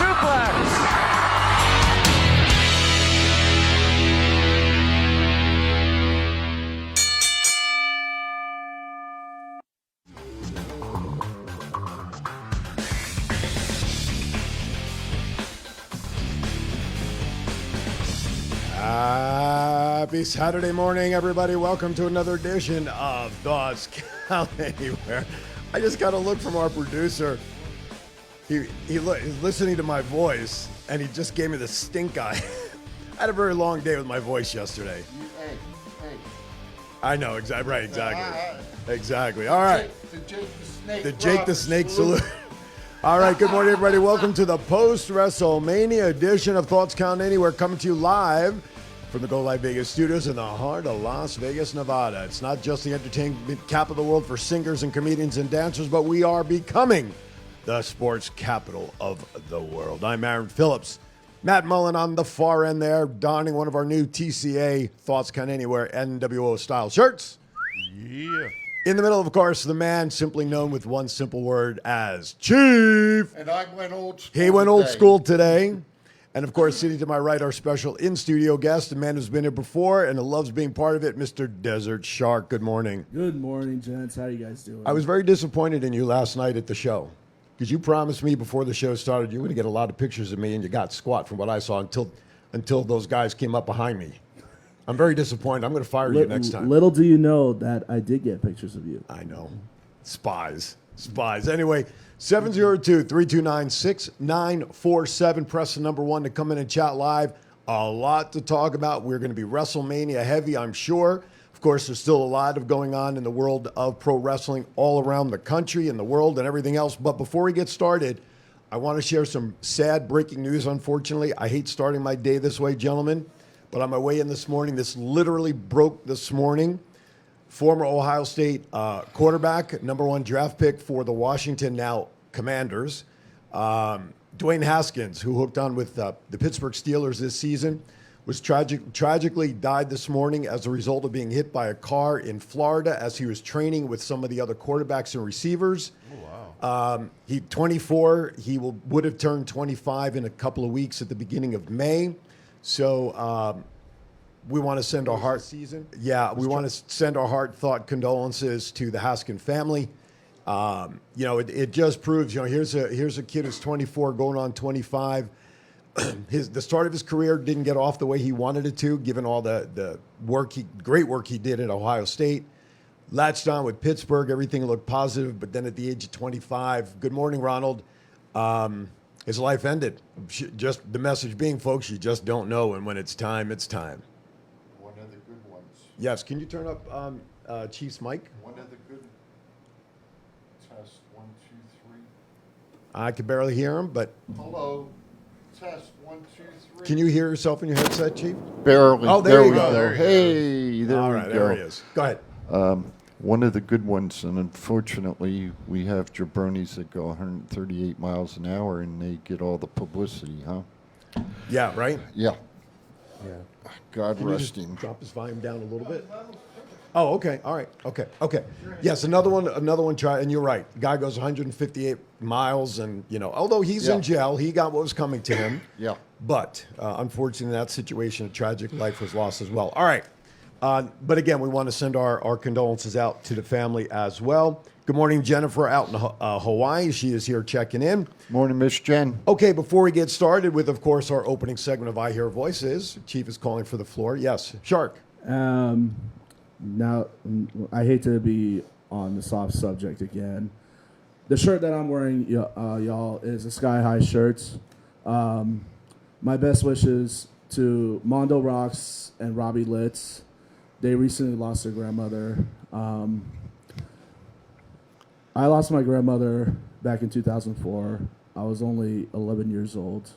suplex. Happy Saturday morning, everybody. Welcome to another edition of Thoughts Count Anywhere. I just got a look from our producer. He's listening to my voice, and he just gave me the stink eye. I had a very long day with my voice yesterday. Hey. I know, exactly. Right, exactly. All right. The Jake the Snake salute. All right, good morning, everybody. Welcome to the post-WrestleMania edition of Thoughts Count Anywhere, coming to you live from the Go Live Vegas studios in the heart of Las Vegas, Nevada. It's not just the entertainment capital of the world for singers and comedians and dancers, but we are becoming the sports capital of the world. I'm Aaron Phillips. Matt Mullen on the far end there, donning one of our new TCA Thoughts Count Anywhere NWO style shirts. Yeah. In the middle, of course, the man simply known with one simple word as Chief. And I went old school. He went old school today. And, of course, sitting to my right, our special in-studio guest, a man who's been here before and who loves being part of it, Mr. Desert Shark. Good morning. Good morning, gents. How you guys doing? I was very disappointed in you last night at the show because you promised me before the show started you were going to get a lot of pictures of me, and you got squat from what I saw until those guys came up behind me. I'm very disappointed. I'm going to fire you next time. Little do you know that I did get pictures of you. I know. Spies. Anyway, 702-329-6947. Press the number 1 to come in and chat live. A lot to talk about. We're going to be WrestleMania heavy, I'm sure. Of course, there's still a lot of going on in the world of pro wrestling all around the country and the world and everything else. But before we get started, I want to share some sad breaking news, unfortunately. I hate starting my day this way, gentlemen. But on my way in this morning, this literally broke this morning. Former Ohio State quarterback, number 1 draft pick for the Washington now Commanders, Dwayne Haskins, who hooked on with the Pittsburgh Steelers this season, was tragically died this morning as a result of being hit by a car in Florida as he was training with some of the other quarterbacks and receivers. Oh, wow. He's 24. He would have turned 25 in a couple of weeks at the beginning of May. So we want to send our heart season. Yeah, we want to send our heartfelt condolences to the Haskin family. It just proves, here's a kid who's 24 going on 25. The start of his career didn't get off the way he wanted it to, given all the great work he did at Ohio State. Latched on with Pittsburgh, everything looked positive, but then at the age of 25, good morning, Ronald. His life ended. Just the message being, folks, you just don't know, and when it's time, it's time. One of the good ones. Yes, can you turn up Chief's mic? One of the good. Test 1, 2, 3. I could barely hear him, but Hello. Test 1, 2, 3. can you hear yourself in your headset, Chief? Barely. Oh, there you go. Hey, there All we right, go. there he is. Go ahead. One of the good ones, and unfortunately, we have jabronis that go 138 miles an hour, and they get all the publicity, huh? Yeah, right? Yeah. Yeah. God Can you rest just him. drop his volume down a little bit? Oh, okay. All right. Okay. Yes, another one try, and you're right. Guy goes 158 miles, and, although he's in jail, he got what was coming to him. Yeah. But unfortunately, in that situation, a tragic life was lost as well. All right. But again, we want to send our condolences out to the family as well. Good morning, Jennifer, out in Hawaii. She is here checking in. Morning, Miss Jen. Okay, before we get started with, of course, our opening segment of I Hear Voices, Chief is calling for the floor. Yes, Shark. Now, I hate to be on the soft subject again. The shirt that I'm wearing, y'all, is a Sky High shirt. My best wishes to Mondo Rocks and Robbie Litz. They recently lost their grandmother. I lost my grandmother back in 2004. I was only 11 years old.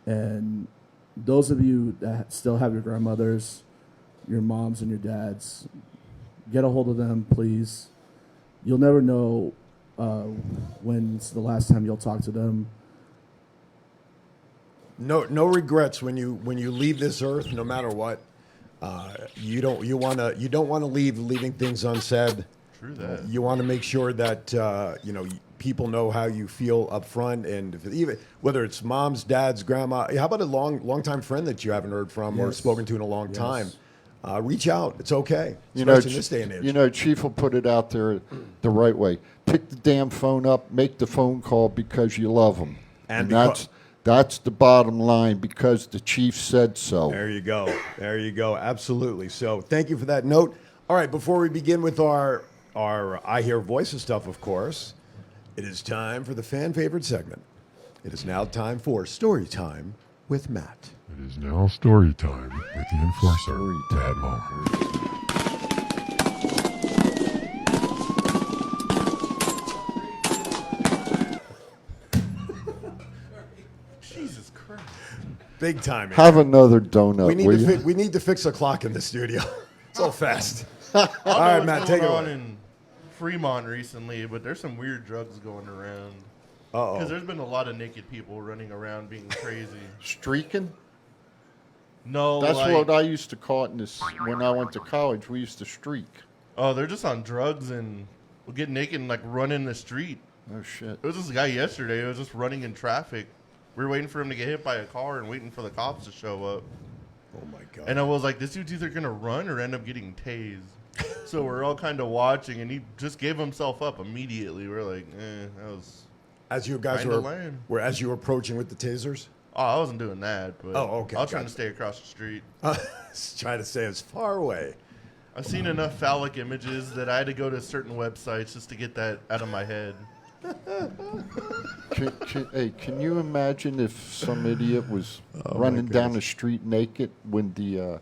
And those of you that still have your grandmothers, your moms and your dads, get a hold of them, please. You'll never know when's the last time you'll talk to them. No regrets when you leave this earth, no matter what. You don't want to leaving things unsaid. True that. You want to make sure that people know how you feel up front, and if even whether it's moms, dads, grandma. How about a long-time friend that you haven't heard from or Yes. spoken to in a long Yes. time? Reach out. It's okay, You know, especially in this day and age. you know, Chief will put it out there the right way. Pick the damn phone up, make the phone call because you love them, And that's the bottom line because the Chief said so. There you go. There you go. Absolutely. So thank you for that note. All right, before we begin with our I Hear Voices stuff, of course, it is time for the fan favorite segment. It is now time for Story Time with Matt. It is now story time with the enforcer, Story Matt Long. Jesus Christ. Big time. Have another donut, We need will to you? we need to fix the clock in the studio. So fast. All right, Matt, take it on away. in Fremont recently, but there's some weird drugs going around. Uh-oh. Because there's been a lot of naked people running around being crazy. Streaking? No, That's like, what I used to call it when I went to college. We used to streak. oh, they're just on drugs and will get naked and like run in the street. Oh, shit. There was this guy yesterday who was just running in traffic. We were waiting for him to get hit by a car and waiting for the cops to show up. Oh my god. And I was like, this dude's either gonna run or end up getting tased. So we're all kind of watching, and he just gave himself up immediately. We're like, that was. As you guys Kinda were lame. as you were approaching with the tasers, Oh, I wasn't doing that, but Oh, okay, I was trying gotcha. to stay across the street. trying to stay as far away. I've seen enough phallic images that I had to go to certain websites just to get that out of my head. Can you imagine if some idiot was running down the street naked when the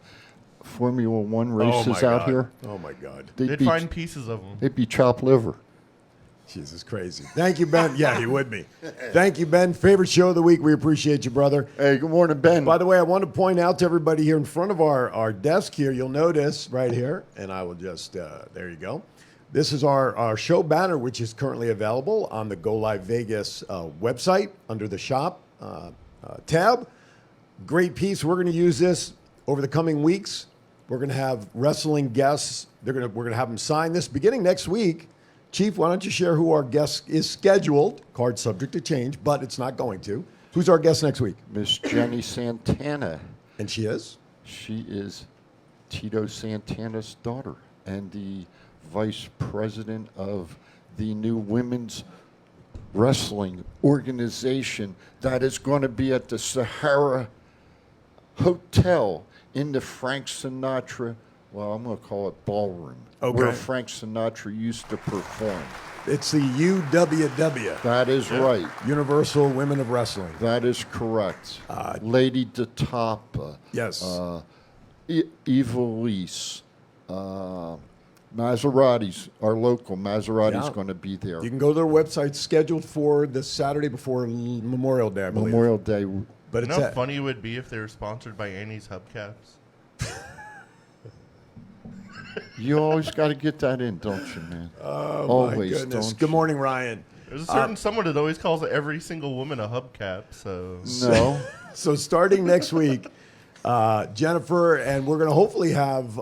Formula One races my out God. here? Oh my god. They'd find pieces of them. They'd be chopped liver. Jesus, crazy. Thank you, Ben. Yeah, he would be. Thank you, Ben. Favorite show of the week. We appreciate you, brother. Hey, good morning, Ben. By the way, I want to point out to everybody here in front of our desk here, you'll notice right here, and I will just, there you go. This is our show banner, which is currently available on the Go Live Vegas website under the shop tab. Great piece. We're going to use this over the coming weeks. We're going to have wrestling guests. We're going to have them sign this beginning next week. Chief, why don't you share who our guest is scheduled? Card subject to change, but it's not going to. Who's our guest next week? Miss Jenny Santana. And she is? She is Tito Santana's daughter and the vice president of the new women's wrestling organization that is going to be at the Sahara Hotel in the Frank Sinatra, well, I'm going to call it ballroom, where Okay. Frank Sinatra used to perform. It's the UWW. That is right. Universal Women of Wrestling. That is correct. Lady de Top, Yes. Evilise, Maserati's, our local Maserati's Yeah. going to be there. You can go to their website, scheduled for the Saturday before Memorial Day, I believe. Memorial Day. But You it's know how at, funny it would be if they were sponsored by Annie's Hubcaps? You always got to get that in, don't you, man? oh always, my goodness. don't Good you? morning, Ryan. There's a certain someone that always calls every single woman a hubcap, so... No. So starting next week, Jennifer, and we're going to hopefully have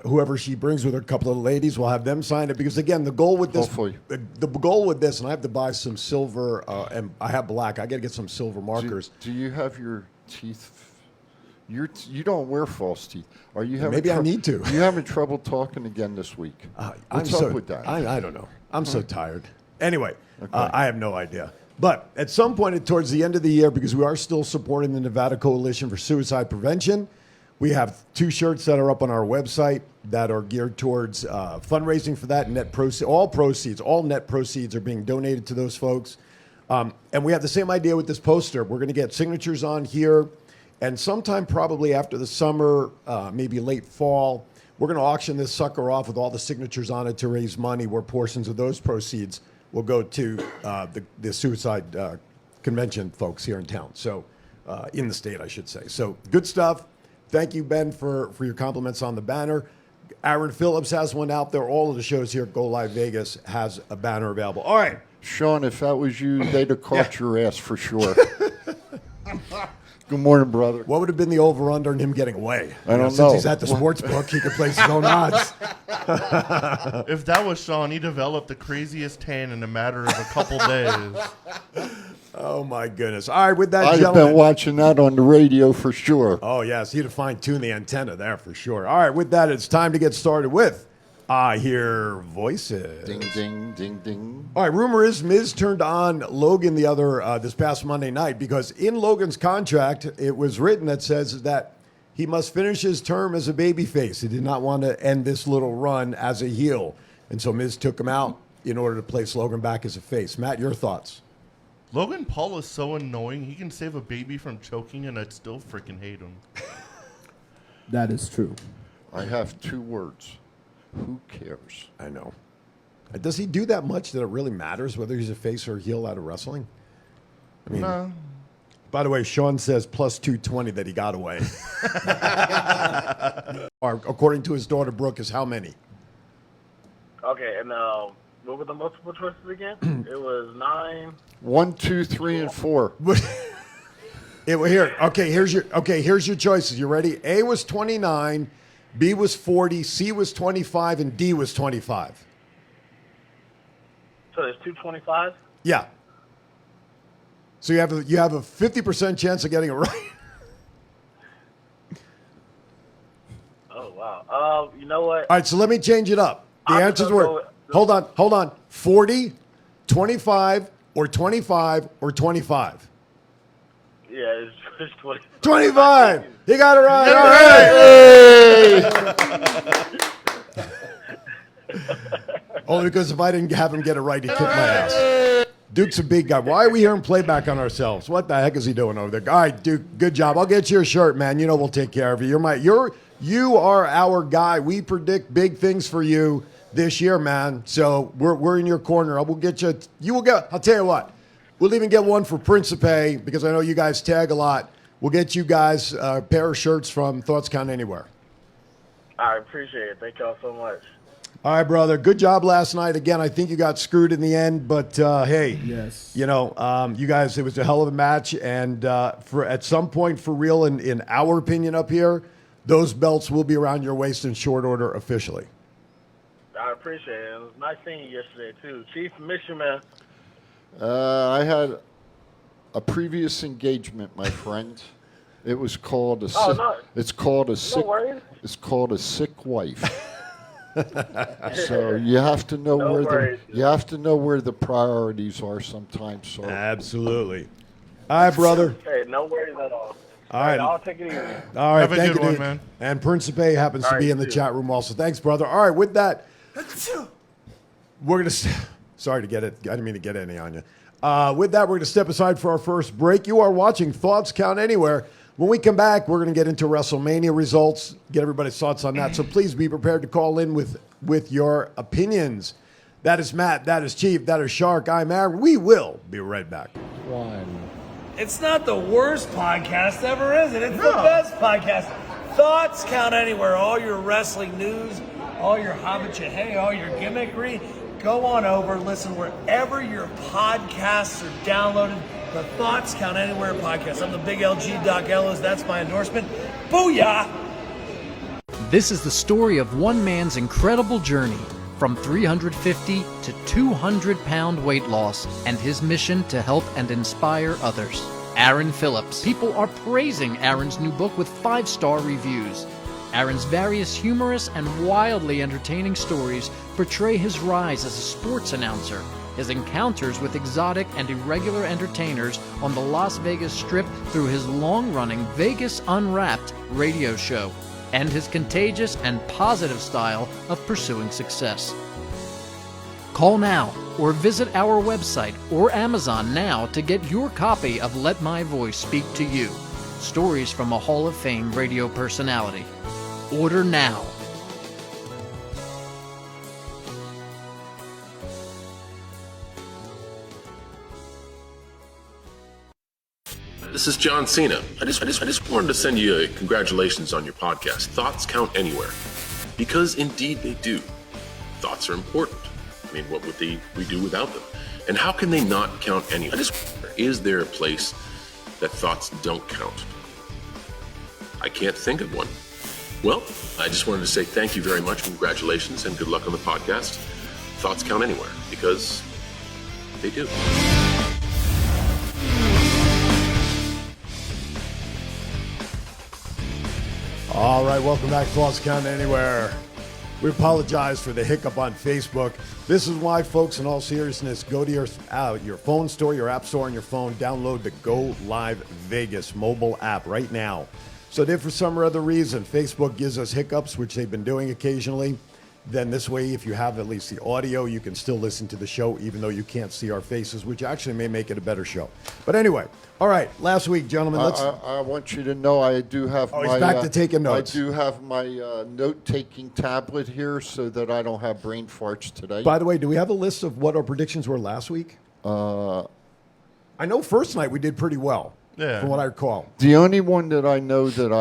whoever she brings with her, a couple of ladies, we'll have them sign it. Because again, the goal with this, Hopefully. the goal with this, and I have to buy some silver, and I have black. I got to get some silver markers. Do you have your teeth? You don't wear false teeth. Are you having? Maybe I need to. You having trouble talking again this week? What's up with that? I don't know. I'm so tired. Anyway, I have no idea. But at some point towards the end of the year, because we are still supporting the Nevada Coalition for Suicide Prevention, we have 2 shirts that are up on our website that are geared towards fundraising for that. All net proceeds are being donated to those folks. And we have the same idea with this poster. We're going to get signatures on here. And sometime probably after the summer, maybe late fall, we're going to auction this sucker off with all the signatures on it to raise money where portions of those proceeds will go to the suicide convention folks here in town. So in the state, I should say. So good stuff. Thank you, Ben, for your compliments on the banner. Aaron Phillips has one out there. All of the shows here at Go Live Vegas has a banner available. All right. Sean, if that was you, they'd have caught your ass for sure. Good morning, brother. What would have been the over-under in him getting away? I don't Since know. he's at the sports book, he could place his own odds. If that was Sean, he developed the craziest tan in a matter of a couple days. Oh, my goodness. All right, with that, I've gentlemen. been watching that on the radio for sure. Oh, yes, he'd have fine-tuned the antenna there for sure. All right, with that, it's time to get started with I Hear Voices. Ding, ding, ding, ding. All right, rumor is Miz turned on Logan this past Monday night because in Logan's contract, it was written that says that he must finish his term as a babyface. He did not want to end this little run as a heel. And so Miz took him out in order to place Logan back as a face. Matt, your thoughts? Logan Paul is so annoying. He can save a baby from choking, and I'd still freaking hate him. That is true. I have 2 words. Who cares? I know. Does he do that much that it really matters whether he's a face or a heel out of wrestling? I mean, Nah. by the way, Sean says plus 220 that he got away. According to his daughter, Brooke, is how many? Okay, and what were the multiple choices again? It was 9. 1, 2, 3, and 4. Here's your choices. You ready? A was 29, B was 40, C was 25, and D was 25. So there's 225? Yeah. So you have a 50% chance of getting it right. Oh, wow. You know what? All right, so let me change it up. The I'm answers gonna were, hold on, 40, 25, or 25, or 25. Yeah, it's 20. 25. He got it right. All right. Only because if I didn't have him get it right, he'd kick my ass. Duke's a big guy. Why are we hearing playback on ourselves? What the heck is he doing over there? All right, Duke, good job. I'll get you a shirt, man. You know we'll take care of you. You are our guy. We predict big things for you this year, man. So we're in your corner. We'll get you. You will get. I'll tell you what. We'll even get one for Principe because I know you guys tag a lot. We'll get you guys a pair of shirts from Thoughts Count Anywhere. I appreciate it. Thank y'all so much. All right, brother. Good job last night. Again, I think you got screwed in the end, but hey, Yes. you guys, it was a hell of a match, and for at some point, for real, in our opinion up here, those belts will be around your waist in short order officially. I appreciate it. It was nice seeing you yesterday, too. Chief, miss you, man. I had a previous engagement, my friend. It was called a sick. no. It's called a sick. worries. It's called a sick wife. So you have to know No worries. you have to know where the priorities are sometimes. So Absolutely. All right, brother. Hey, no worries at all. All right. I'll take it easy. All right, Have a thank good you, one, dude. man. And Principe happens to All be right, in the you too. chat room also. Thanks, brother. All right, with that, we're going to... Sorry to get it. I didn't mean to get any on you. With that, we're going to step aside for our first break. You are watching Thoughts Count Anywhere. When we come back, we're going to get into WrestleMania results, get everybody's thoughts on that. So please be prepared to call in with your opinions. That is Matt. That is Chief. That is Shark. I'm Aaron. We will be right back. It's not the worst podcast ever, is it? It's the best podcast. Thoughts Count Anywhere. All your wrestling news, all your hobbit hey, all your gimmickry. Go on over, listen wherever your podcasts are downloaded. The Thoughts Count Anywhere podcast. I'm the big LG Doc Ellis. That's my endorsement. Booyah! This is the story of one man's incredible journey from 350 to 200-pound weight loss and his mission to help and inspire others. Aaron Phillips. People are praising Aaron's new book with 5-star reviews. Aaron's various humorous and wildly entertaining stories portray his rise as a sports announcer, his encounters with exotic and irregular entertainers on the Las Vegas Strip through his long-running Vegas Unwrapped radio show, and his contagious and positive style of pursuing success. Call now or visit our website or Amazon now to get your copy of Let My Voice Speak to You, stories from a Hall of Fame radio personality. Order now. This is John Cena. I just wanted to send you a congratulations on your podcast. Thoughts count anywhere. Because indeed they do. Thoughts are important. I mean, what would we do without them? And how can they not count anywhere? Is there a place that thoughts don't count? I can't think of one. Well, I just wanted to say thank you very much, congratulations, and good luck on the podcast. Thoughts count anywhere, because they do. All right, welcome back to Thoughts Count Anywhere. We apologize for the hiccup on Facebook. This is why, folks, in all seriousness, go to your phone store, your app store on your phone, download the Go Live Vegas mobile app right now. So if for some or other reason Facebook gives us hiccups, which they've been doing occasionally, then this way, if you have at least the audio, you can still listen to the show, even though you can't see our faces, which actually may make it a better show. But anyway, all right, last week, gentlemen, let's... I want you to know I do have he's back to taking notes. I do have my note-taking tablet here so that I don't have brain farts today. By the way, do we have a list of what our predictions were last week? I know first night we did pretty well, from what I recall. The only one that I know that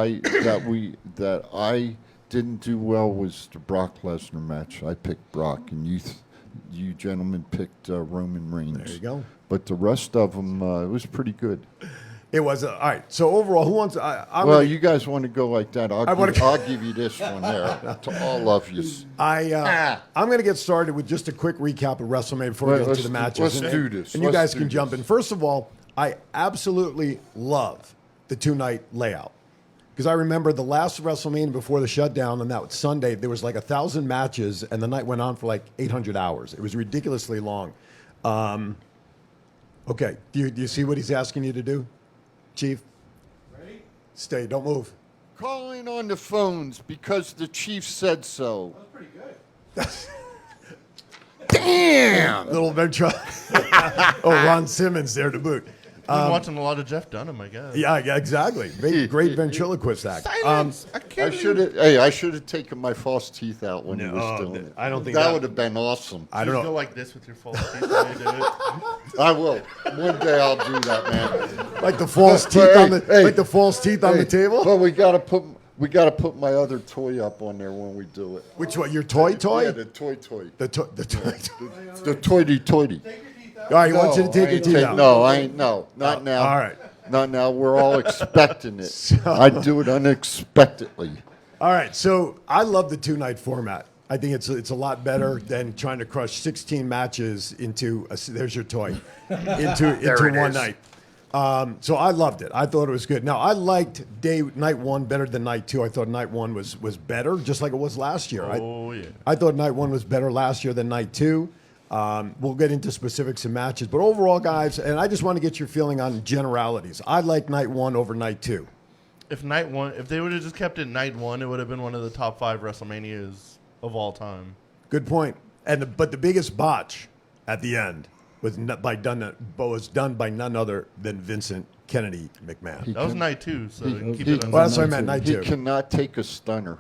I didn't do well was the Brock Lesnar match. I picked Brock, and you gentlemen picked Roman Reigns. There you go. But the rest of them, it was pretty good. It was all right. So overall, who wants? You guys want to go like that? I'll give you this one there to all of you. I'm going to get started with just a quick recap of WrestleMania before we get into the matches. Let's do this. And you guys can jump in. First of all, I absolutely love the two-night layout. Because I remember the last WrestleMania before the shutdown, and that was Sunday, there was like 1,000 matches, and the night went on for like 800 hours. It was ridiculously long. Okay, do you see what he's asking you to do, Chief? Ready? Stay, don't move. Calling on the phones because the chief said so. That was pretty good. Damn! Little venture. Ron Simmons there to boot. I've been watching a lot of Jeff Dunham, I guess. Yeah, exactly. Great ventriloquist act. Silence. I should have taken my false teeth out when he was doing it. I don't think that would have been awesome. I don't know. Go like this with your false teeth when you do it. I will. One day I'll do that, man. Like the false teeth on the table. Well, we got to put my other toy up on there when we do it. Which one? Your toy? Yeah, the toy. The toy. The toity. All right, he wants you to take your teeth out. No, I ain't. No, not now. All right. Not now. We're all expecting it. I do it unexpectedly. All right. So I love the two-night format. I think it's a lot better than trying to crush 16 matches into there's your toy into one night. So I loved it. I thought it was good. Now I liked night one better than night two. I thought night one was better, just like it was last year. I thought night one was better last year than night two. We'll get into specifics and matches, but overall, guys, and I just want to get your feeling on generalities. I like night one over night two. If they would have just kept it night one, it would have been one of the top 5 WrestleManias of all time. Good point. But the biggest botch at the end was done by none other than Vincent Kennedy McMahon. That was night 2, so keep it on. Well, that's what I meant, night 2. He cannot take a stunner.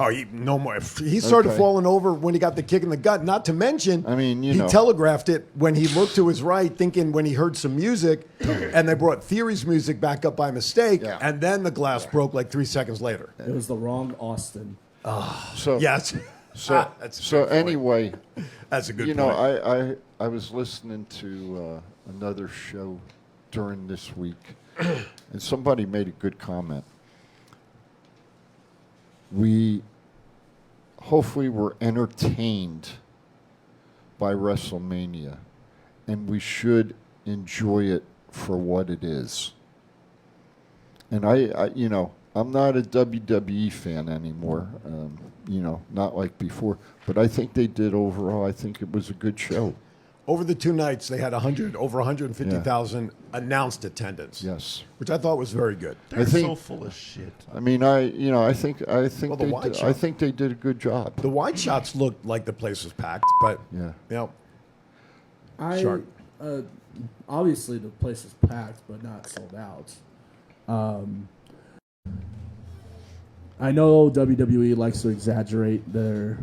Oh, no more. He started falling over when he got the kick in the gut. Not to mention, he telegraphed it when he looked to his right, thinking when he heard some music, and they brought Theory's music back up by mistake, and then the glass broke like 3 seconds later. It was the wrong Austin. Yes. So anyway, that's a good point. I was listening to another show during this week, and somebody made a good comment. We hopefully were entertained by WrestleMania, and we should enjoy it for what it is. And I'm not a WWE fan anymore, not like before, but I think they did overall. I think it was a good show. Over the 2 nights, they had over 150,000 announced attendance. Yes, which I thought was very good. They're so full of shit. I mean, I think they did a good job. The wide shots looked like the place was packed, but obviously the place is packed, but not sold out. I know WWE likes to exaggerate their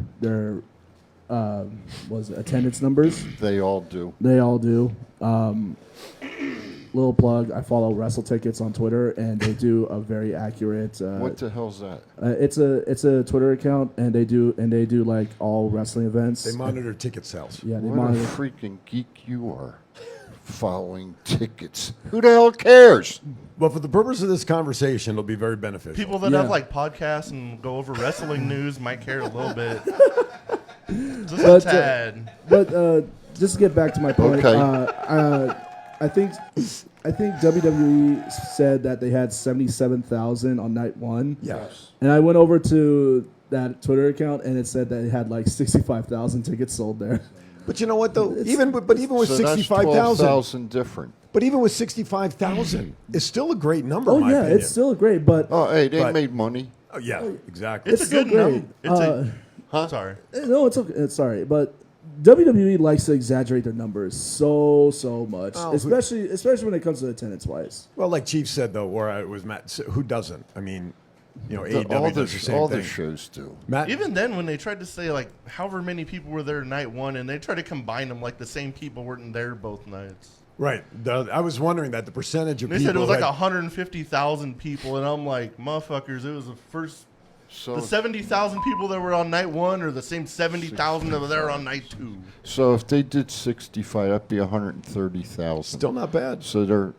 attendance numbers. They all do. Little plug, I follow Wrestle Tickets on Twitter, and they do a very accurate. What the hell's that? It's a Twitter account, and they do like all wrestling events. They monitor ticket sales. Yeah, they what monitor. A freaking geek you are, following tickets. Who the hell cares? Well, for the purpose of this conversation, it'll be very beneficial. People that Yeah. have like podcasts and go over wrestling news might care a little bit. Just But, a tad. But just to get back to my point, Okay. I think WWE said that they had 77,000 on night one. Yes. And I went over to that Twitter account and it said that it had like 65,000 tickets sold there. But you know what though? Even with 65,000, 12,000 different. but even with 65,000, it's still a great number. Oh in my yeah, opinion. it's still great, but Oh, hey, they But- made money. Oh, yeah, exactly. It's a still good number. great. It's sorry. No, it's okay. It's sorry, but WWE likes to exaggerate their numbers so much, Oh, especially when it comes to attendance wise. Well, like Chief said though, or it was Matt. Who doesn't? I mean, AEW all does the same all thing. the shows do. Matt, Even then, when they tried to say like however many people were there night one, and they tried to combine them like the same people weren't there both nights. right? I was wondering that the percentage of They people said it was like that- 150,000 people, and I'm like, motherfuckers, it was the first. So, The 70,000 people that were on night one are the same 70,000 that were there on night two. so if they did 65, that'd be 130,000. still not bad. So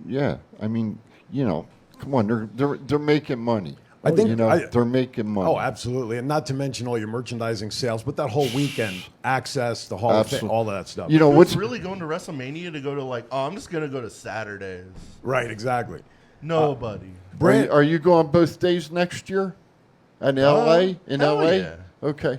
I mean, come on, they're making money. I think- they're making money. Oh, absolutely, and not to mention all your merchandising sales, but that whole weekend access, the Hall of Fame, Absolutely. all of that stuff. What's really going to WrestleMania to go to like, oh, I'm just going to go to Saturdays. Right? Exactly. Nobody. Are you going both days next year? In L.A.? In hell L.A.? yeah. Okay.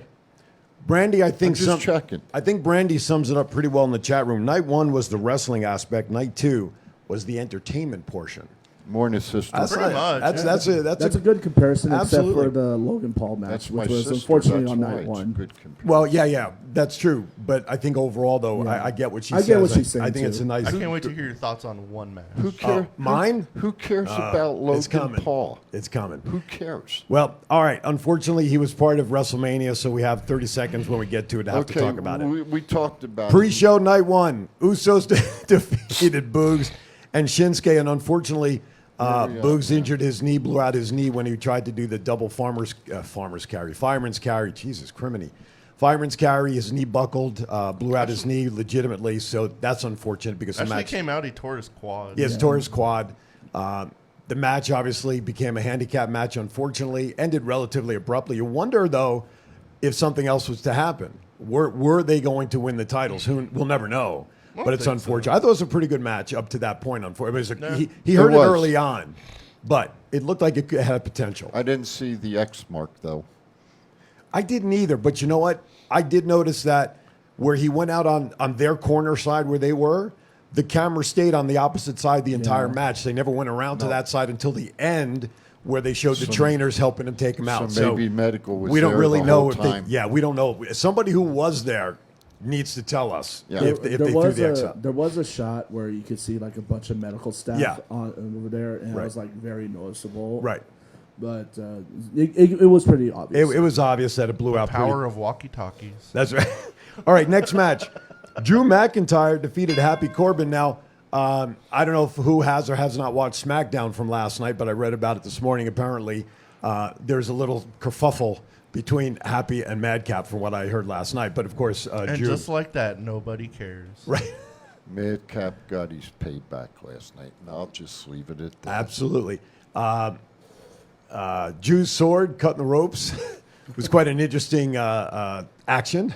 Brandy, I think I'm just checking. I think Brandy sums it up pretty well in the chat room. Night one was the wrestling aspect. Night two was the entertainment portion. More in his sister. Pretty much. That's a good comparison, Absolutely. except for the Logan Paul match, That's which my was sister. unfortunately That's on why night it's one. Good comparison. Well, yeah, that's true. But I think overall, though, Yeah. I get what she I says. get what she's saying, I think it's a too. nice. I can't wait to hear your thoughts on one match. Who cares? mine? Who cares about It's Logan coming. Paul? It's coming. Who cares? Well, all right. Unfortunately, he was part of WrestleMania, so we have 30 seconds when we get to it to have to talk about it. We talked about Pre-show night one, Usos defeated Boogs and Shinsuke, and unfortunately, Boogs injured his knee, blew out his knee when he tried to do the double fireman's carry. Jesus, criminy. Fireman's carry, his knee buckled, blew out his knee legitimately, so that's unfortunate because the Actually match came out, he tore his quad. Yes, tore his quad. The match obviously became a handicap match, unfortunately, ended relatively abruptly. You wonder, though, if something else was to happen. Were they going to win the titles? We'll never know. But it's unfortunate. I thought it was a pretty good match up to that point. Unfortunately, he hurt it was. early on, but it looked like it had potential. I didn't see the X mark, though. I didn't either, but you know what? I did notice that where he went out on their corner side where they were, the camera stayed on the opposite side the entire match. They never went around to that side until the end where they showed the trainers helping him take him out. So maybe medical was we don't there really the know whole if time. we don't know. Somebody who was there needs to tell us Yeah. if they threw the X out. There was a shot where you could see like a bunch of medical staff Yeah. over there, and Right. it was like very noticeable. Right. But it was pretty obvious. It was obvious that it blew out. Power of walkie-talkies. That's right. All right, next match. Drew McIntyre defeated Happy Corbin. Now, I don't know who has or has not watched SmackDown from last night, but I read about it this morning. Apparently, there's a little kerfuffle between Happy and Madcap from what I heard last night. But of course, And Drew. just like that, nobody cares. Right. Madcap got his payback last night, and I'll just leave it at that. Absolutely. Drew's sword cutting the ropes was quite an interesting action.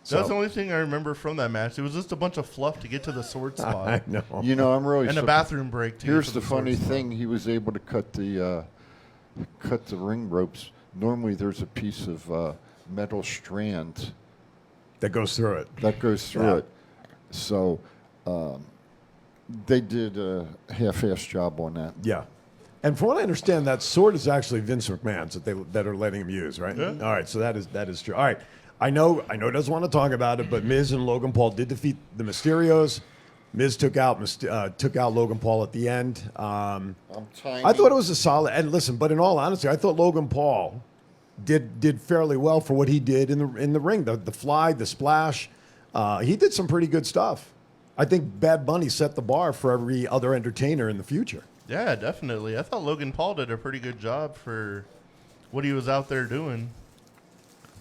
That's the only thing I remember from that match. It was just a bunch of fluff to get to the sword spot. I know. I'm really And a bathroom break, too. Here's for the sword funny spot. thing: he was able to cut the ring ropes. Normally, there's a piece of metal strand That goes through it. that goes through Yeah. it. So they did a half-assed job on that. Yeah. And from what I understand, that sword is actually Vince McMahon's that are letting him use, right? Yeah. All right, so that is true. All right. I know he doesn't want to talk about it, but Miz and Logan Paul did defeat the Mysterios. Miz took out Logan Paul at the end. I thought it was a solid. And listen, but in all honesty, I thought Logan Paul did fairly well for what he did in the ring. The fly, the splash, he did some pretty good stuff. I think Bad Bunny set the bar for every other entertainer in the future. Yeah, definitely. I thought Logan Paul did a pretty good job for what he was out there doing.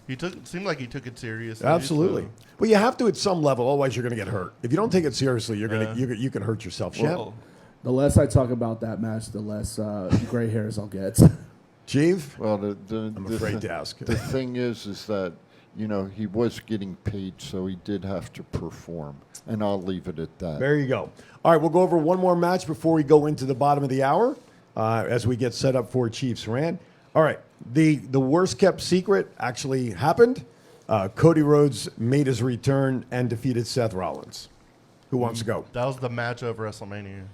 It seemed like he took it seriously. Absolutely. so- Well, you have to at some level, otherwise you're going to get hurt. If you don't take it seriously, you can hurt yourself. Well, The less I talk about that match, the less gray hairs I'll get. Chief? Well, I'm afraid to ask. The thing is that, he was getting paid, so he did have to perform. And I'll leave it at that. There you go. All right, we'll go over one more match before we go into the bottom of the hour as we get set up for Chiefs Rant. All right, the worst kept secret actually happened. Cody Rhodes made his return and defeated Seth Rollins. Who wants to go? That was the match of WrestleMania.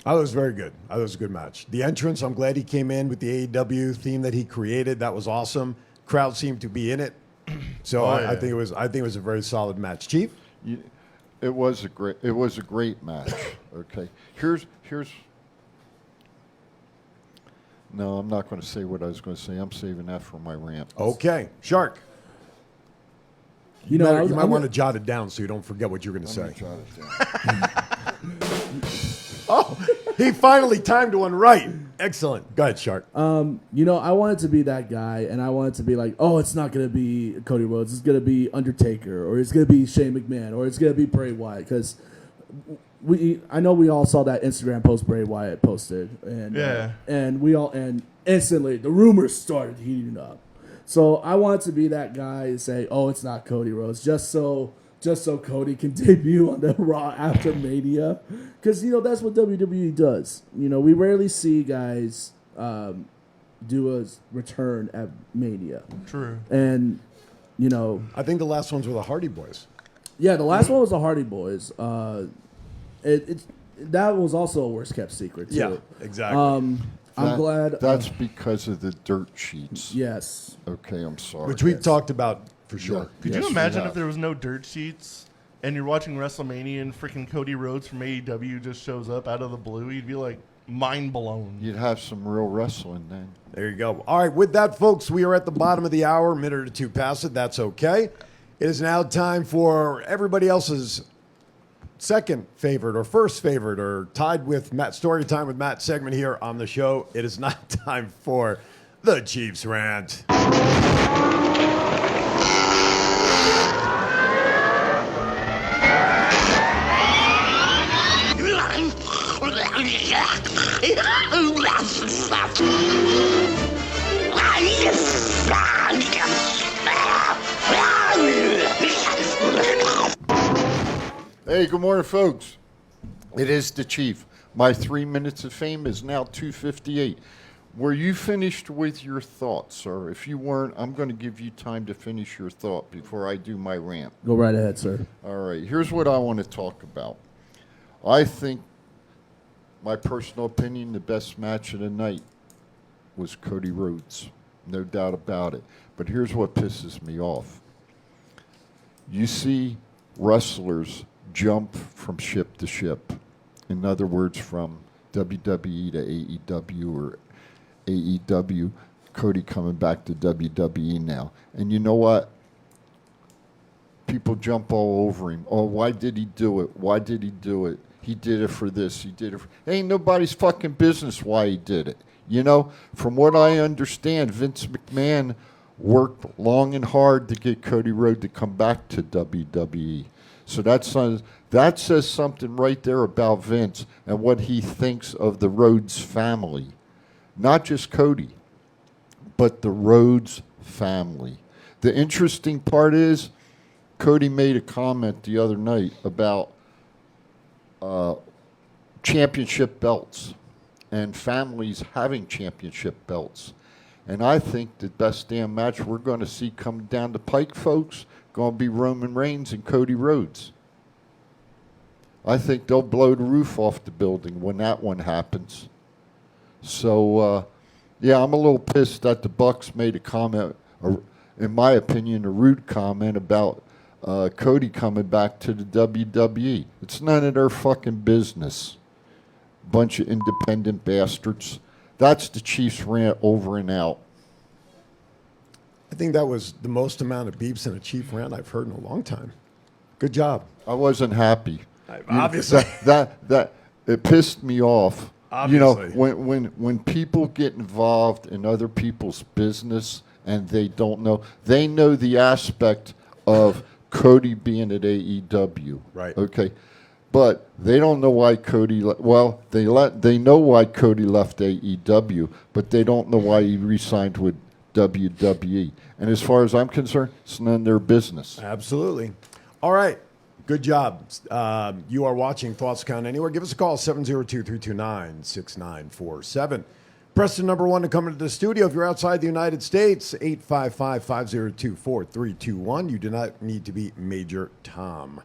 I thought it was very good. I thought it was a good match. The entrance, I'm glad he came in with the AEW theme that he created. That was awesome. Crowd seemed to be in it. So I think it was a very solid match. Chief? It was a great match. Okay. Here's No, I'm not going to say what I was going to say. I'm saving that for my rant. Okay. Shark. You might want to jot it down so you don't forget what you're going to say. Jot it down. Oh, he finally timed one right. Excellent. Go ahead, Shark. I wanted to be that guy, and I wanted to be like, oh, it's not going to be Cody Rhodes. It's going to be Undertaker, or it's going to be Shane McMahon, or it's going to be Bray Wyatt. Because I know we all saw that Instagram post Bray Wyatt posted, and and instantly the rumors started heating up. So I wanted to be that guy and say, oh, it's not Cody Rhodes, just so Cody can debut on the Raw after Mania. Because, that's what WWE does. We rarely see guys do a return at Mania. True. And, I think the last ones were the Hardy Boys. Yeah, the last one was the Hardy Boys. That was also a worst kept secret, too. Yeah, exactly. I'm glad. That's because of the dirt sheets. Yes. Okay, I'm sorry. Which we've talked about for sure. Could you imagine if there was no dirt sheets and you're watching WrestleMania and freaking Cody Rhodes from AEW just shows up out of the blue? You'd be like mind blown. You'd have some real wrestling then. There you go. All right, with that, folks, we are at the bottom of the hour. A minute or two past it. That's okay. It is now time for everybody else's second favorite or first favorite or tied with Matt Story Time with Matt segment here on the show. It is not time for the Chiefs Rant. Hey, good morning, folks. It is the Chief. My 3 minutes of fame is now 2:58. Were you finished with your thoughts, sir? If you weren't, I'm going to give you time to finish your thought before I do my rant. Go right ahead, sir. All right, here's what I want to talk about. I think, my personal opinion, the best match of the night was Cody Rhodes. No doubt about it. But here's what pisses me off. You see wrestlers jump from ship to ship. In other words, from WWE to AEW or AEW, Cody coming back to WWE now. And you know what? People jump all over him. Oh, why did he do it? Why did he do it? He did it for this. He did it for... Ain't nobody's fucking business why he did it. From what I understand, Vince McMahon worked long and hard to get Cody Rhodes to come back to WWE. So that says something right there about Vince and what he thinks of the Rhodes family. Not just Cody, but the Rhodes family. The interesting part is Cody made a comment the other night about championship belts and families having championship belts. And I think the best damn match we're going to see come down the pike, folks, going to be Roman Reigns and Cody Rhodes. I think they'll blow the roof off the building when that one happens. So, I'm a little pissed that the Bucks made a comment, in my opinion, a rude comment about Cody coming back to the WWE. It's none of their fucking business. Bunch of independent bastards. That's the Chiefs rant over and out. I think that was the most amount of beeps in a Chief rant I've heard in a long time. Good job. I wasn't happy. Obviously. That it pissed me off. Obviously. When people get involved in other people's business and they don't know, they know the aspect of Cody being at AEW. Right. Okay. But they don't know why Cody. They know why Cody left AEW, but they don't know why he re-signed with WWE. And as far as I'm concerned, it's none of their business. Absolutely. All right. Good job. You are watching Thoughts Count Anywhere. Give us a call, 702-329-6947. Press the number 1 to come into the studio. If you're outside the United States, 855-502-4321. You do not need to be Major Tom.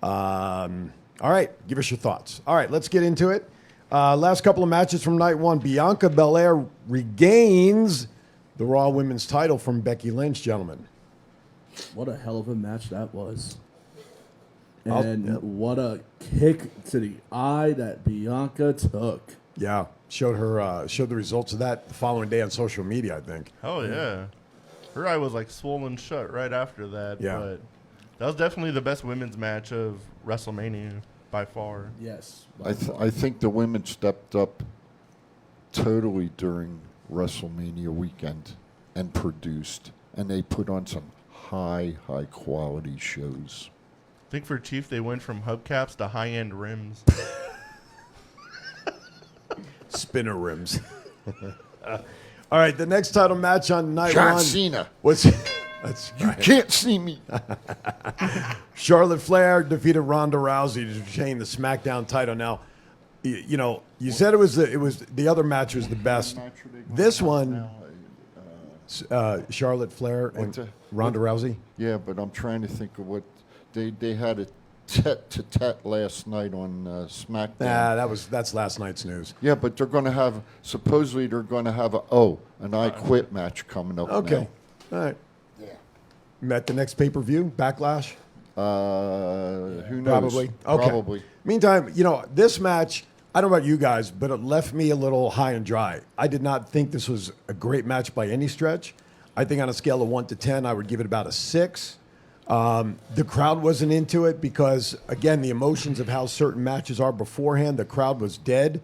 All right. Give us your thoughts. All right. Let's get into it. Last couple of matches from night 1. Bianca Belair regains the Raw Women's title from Becky Lynch, gentlemen. What a hell of a match that was. And what a kick to the eye that Bianca took. Yeah, showed the results of that the following day on social media, I think. Oh yeah, her eye was like swollen shut right after that. Yeah. But that was definitely the best women's match of WrestleMania by far. Yes. I think the women stepped up totally during WrestleMania weekend and produced, and they put on some high quality shows. I think for Chief, they went from hubcaps to high-end rims. Spinner rims. All right, the next title match on night John 1 Cena. was that's You right. can't see me. Charlotte Flair defeated Ronda Rousey to retain the SmackDown title. Now, you said it was the other match was the best. This one, Charlotte Flair and Ronda Rousey. Yeah, but I'm trying to think of what they had a tete-to-tete last night on SmackDown. Nah, that's last night's news. Yeah, but supposedly they're going to have an I Quit match coming up. Okay, all right. Yeah. Met the next pay-per-view, Backlash. Who knows? Probably. Okay. Probably. Meantime, this match, I don't know about you guys, but it left me a little high and dry. I did not think this was a great match by any stretch. I think on a scale of 1 to 10, I would give it about a 6. The crowd wasn't into it because, again, the emotions of how certain matches are beforehand, the crowd was dead.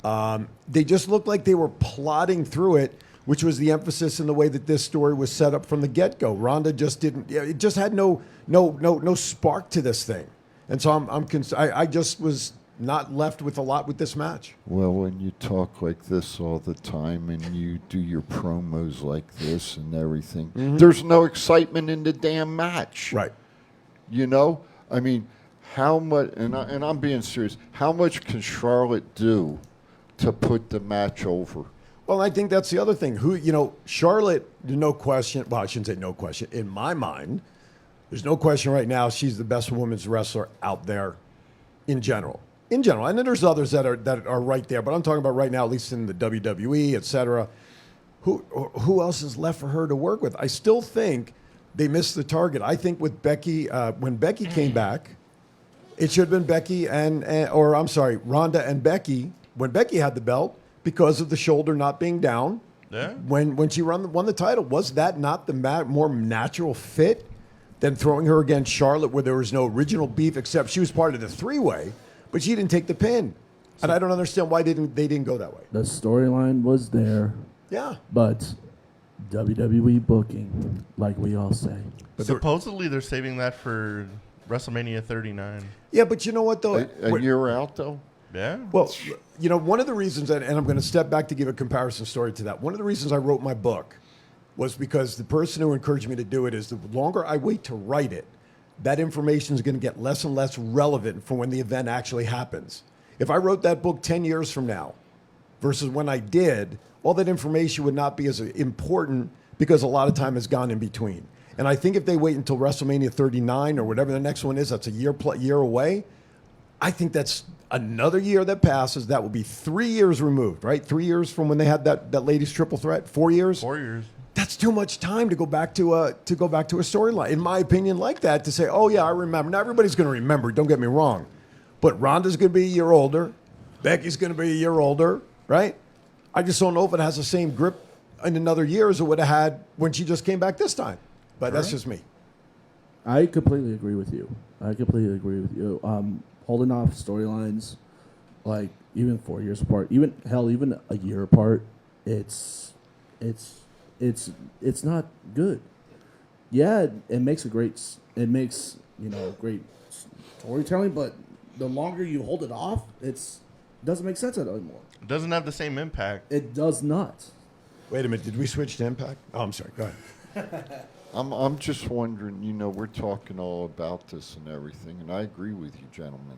They just looked like they were plodding through it, which was the emphasis in the way that this story was set up from the get-go. Ronda just didn't. It just had no spark to this thing, and so I just was not left with a lot with this match. Well, when you talk like this all the time and you do your promos like this and everything, there's no excitement in the damn match. Right. I mean, how much, and I'm being serious, how much can Charlotte do to put the match over? Well, I think that's the other thing. Charlotte, no question. Well, I shouldn't say no question. In my mind, there's no question right now she's the best women's wrestler out there in general. And then there's others that are right there, but I'm talking about right now, at least in the WWE, et cetera. Who else is left for her to work with? I still think they missed the target. I think with Becky, when Becky came back, it should have been Ronda and Becky when Becky had the belt because of the shoulder not being down. Yeah. When she won the title, was that not the more natural fit than throwing her against Charlotte, where there was no original beef except she was part of the three-way? But she didn't take the pin. And I don't understand why they didn't go that way. The storyline was there. Yeah. But WWE booking, like we all say. But Supposedly they're saving that for WrestleMania 39. Yeah, but you know what, though? A year out, though? Yeah. Well, one of the reasons, and I'm going to step back to give a comparison story to that. One of the reasons I wrote my book was because the person who encouraged me to do it is the longer I wait to write it, that information is going to get less and less relevant for when the event actually happens. If I wrote that book 10 years from now versus when I did, all that information would not be as important because a lot of time has gone in between. And I think if they wait until WrestleMania 39 or whatever the next one is, that's a year away, I think that's another year that passes. That will be 3 years removed, right? 3 years from when they had that ladies triple threat. 4 years? 4 years. That's too much time to go back to a storyline, in my opinion, like that, to say, oh, yeah, I remember. Now, everybody's going to remember, don't get me wrong. But Ronda's going to be a year older. Becky's going to be a year older, right? I just don't know if it has the same grip in another year as it would have had when she just came back this time. But that's just me. I completely agree with you. Holding off storylines, like even 4 years apart, even a year apart, it's not good. Yeah, it makes great storytelling, but the longer you hold it off, it doesn't make sense anymore. It doesn't have the same impact. It does not. Wait a minute. Did we switch to Impact? Oh, I'm sorry. Go ahead. I'm just wondering, we're talking all about this and everything, and I agree with you, gentlemen.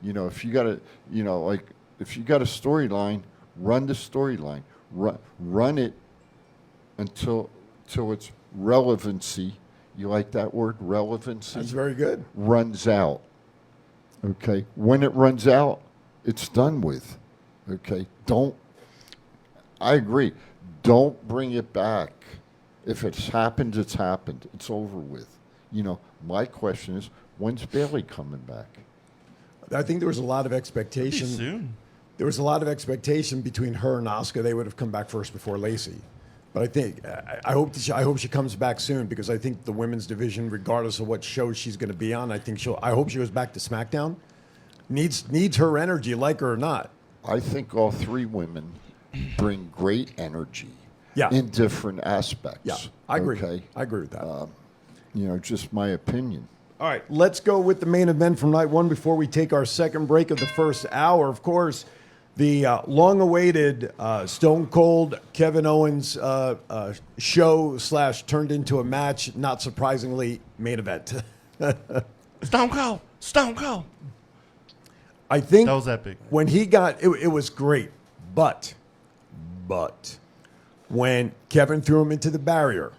If you got if you got a storyline, run the storyline. Run it until its relevancy. You like that word, relevancy? That's very good. Runs out. Okay. When it runs out, it's done with. Okay. I agree. Don't bring it back. If it's happened, it's happened. It's over with. My question is, when's Bailey coming back? I think there was a lot of expectation. Pretty soon. There was a lot of expectation between her and Asuka. They would have come back first before Lacey. But I think I hope she comes back soon, because I think the women's division, regardless of what show she's going to be on, I hope she goes back to SmackDown. Needs her energy, like her or not. I think all three women bring great energy. Yeah. In different aspects. Yeah, I agree. Okay. I agree with that. Just my opinion. All right, let's go with the main event from night one before we take our second break of the first hour. Of course, the long-awaited Stone Cold Kevin Owens show / turned into a match, not surprisingly, main event. Stone Cold. I think That was epic. When he got it was great, but when Kevin threw him into the barrier,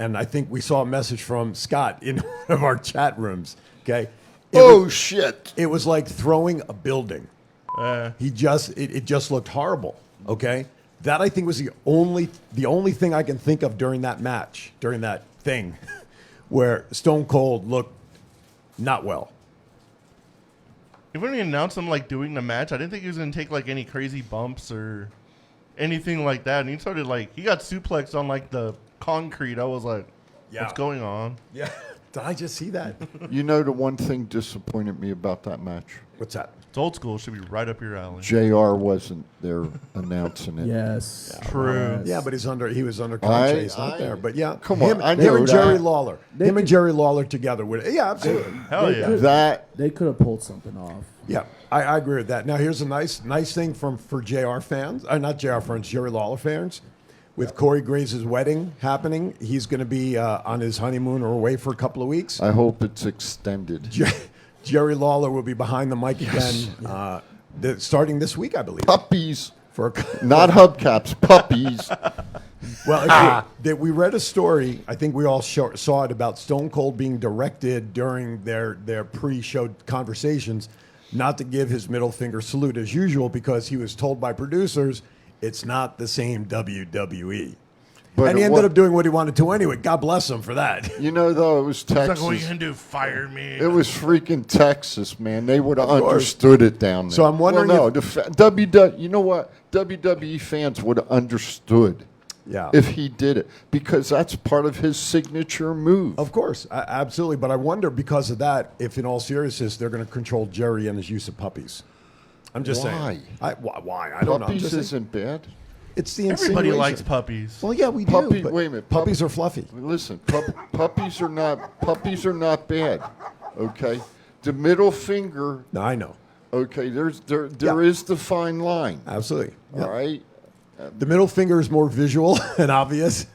and I think we saw a message from Scott in one of our chat rooms. Okay. Shit! It was like throwing a building. It just looked horrible. Okay, that I think was the only thing I can think of during that match, during that thing, where Stone Cold looked not well. Even when he announced him doing the match, I didn't think he was gonna take any crazy bumps or anything like that. And he started he got suplexed on the concrete. I was like, what's going on? Yeah. Did I just see that? The one thing disappointed me about that match? What's that? It's old school. It should be right up your alley. JR wasn't there announcing it. Yes. True. Yeah, but he was under contract. He's not there. But yeah, come on. I him know and that. Jerry Lawler. Him and Jerry Lawler together would. Yeah, absolutely. Hell yeah. They could have pulled something off. Yeah, I agree with that. Now here's a nice thing for JR fans, not JR fans, Jerry Lawler fans. With Corey Graves' wedding happening, he's going to be on his honeymoon or away for a couple of weeks. I hope it's extended. Jerry Lawler will be behind the mic again, starting this week, I believe. Puppies. Not hubcaps, puppies. Well, we read a story, I think we all saw it, about Stone Cold being directed during their pre-show conversations not to give his middle finger salute as usual, because he was told by producers it's not the same WWE. And he ended up doing what he wanted to anyway. God bless him for that. Though, it was Texas. It's what are you going to do, fire me? It was freaking Texas, man. They would have understood it down there. So I'm wondering you know what? WWE fans would have understood if he did it, because that's part of his signature move. Of course, absolutely. But I wonder, because of that, if in all seriousness they're going to control Jerry and his use of puppies. I'm just saying. Why? I don't know. Puppies isn't bad. It's the Everybody likes puppies. Well, yeah, we do. Wait a minute. Puppies are fluffy. Listen, puppies are not bad. Okay, the middle finger. No, I know. Okay, there is the fine line. Absolutely. All right. The middle finger is more visual and obvious,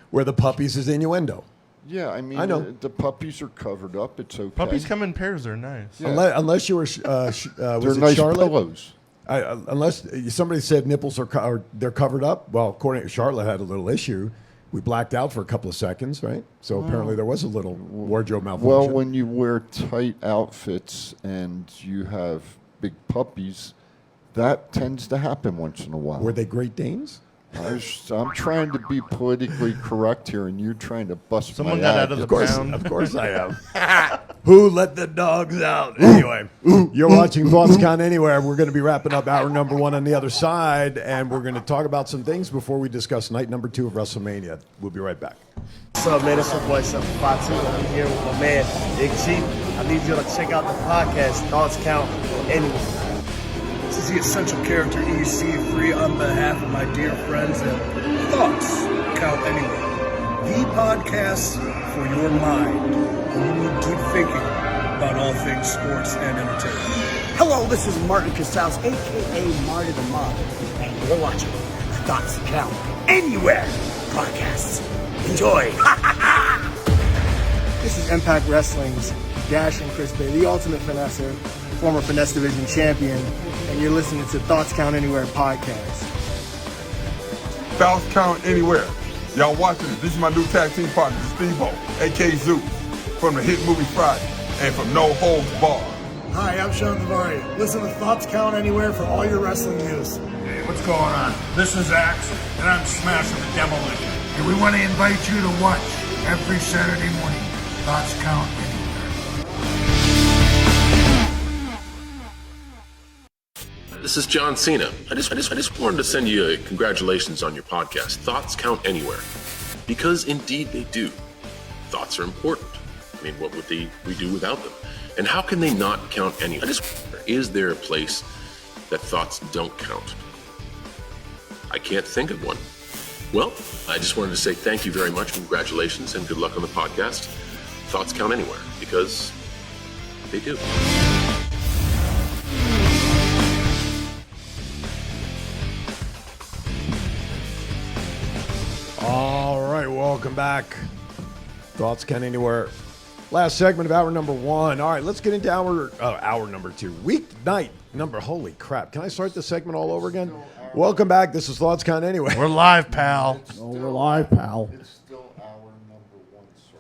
where the puppies is innuendo. Yeah, I mean, I know. The puppies are covered up. It's okay. Puppies come in pairs. They're nice. Yeah. Unless you were, was they're it nice Charlotte? pillows. Unless somebody said nipples are they're covered up. Well, according to Charlotte, had a little issue. We blacked out for a couple of seconds, right? So apparently there was a little wardrobe malfunction. Well, when you wear tight outfits and you have big puppies, that tends to happen once in a while. Were they Great Danes? I'm trying to be politically correct here, and you're trying to bust Someone my got act. out of the pound. Of course I am. Who let the dogs out? Anyway, you're watching Thoughts Count Anywhere. We're going to be wrapping up hour number one on the other side, and we're going to talk about some things before we discuss night number 2 of WrestleMania. We'll be right back. What's up, man? It's your boy, 752. I'm here with my man, Big G. I need you to check out the podcast, Thoughts Count Anywhere. This is the Essential Character EC3 on behalf of my dear friends at Thoughts Count Anywhere. The podcast for your mind. When you need deep thinking, about all things sports and entertainment. Hello, this is Martin Casals, a.k.a. Marty the Mob, and you're watching the Thoughts Count Anywhere podcast. Enjoy. This is Impact Wrestling's Dash and Chris Bay, the ultimate finesser, former Finesse Division champion, and you're listening to Thoughts Count Anywhere podcast. Thoughts Count Anywhere. Y'all watching it. This is my new tag team partner, Steve-O, a.k.a. Zeus, from the hit movie Friday, and from No Holds Barred. Hi, I'm Sean Devari. Listen to Thoughts Count Anywhere for all your wrestling news. Hey, what's going on? This is Axe, and I'm smashing the demolition. And we want to invite you to watch every Saturday morning. Thoughts Count Anywhere. This is John Cena. I just wanted to send you a congratulations on your podcast. Thoughts count anywhere. Because indeed they do. Thoughts are important. I mean, what would we do without them? And how can they not count anywhere? Is there a place that thoughts don't count? I can't think of one. Well, I just wanted to say thank you very much, congratulations, and good luck on the podcast. Thoughts count anywhere, because they do. All right, welcome back. Thoughts Count Anywhere. Last segment of hour number one. All right, let's get into hour number two. Weeknight number. Holy crap. Can I start this segment all over again? Welcome back. This is Thoughts Count Anywhere. We're live, pal. We're live, pal. It's still hour number one, sir.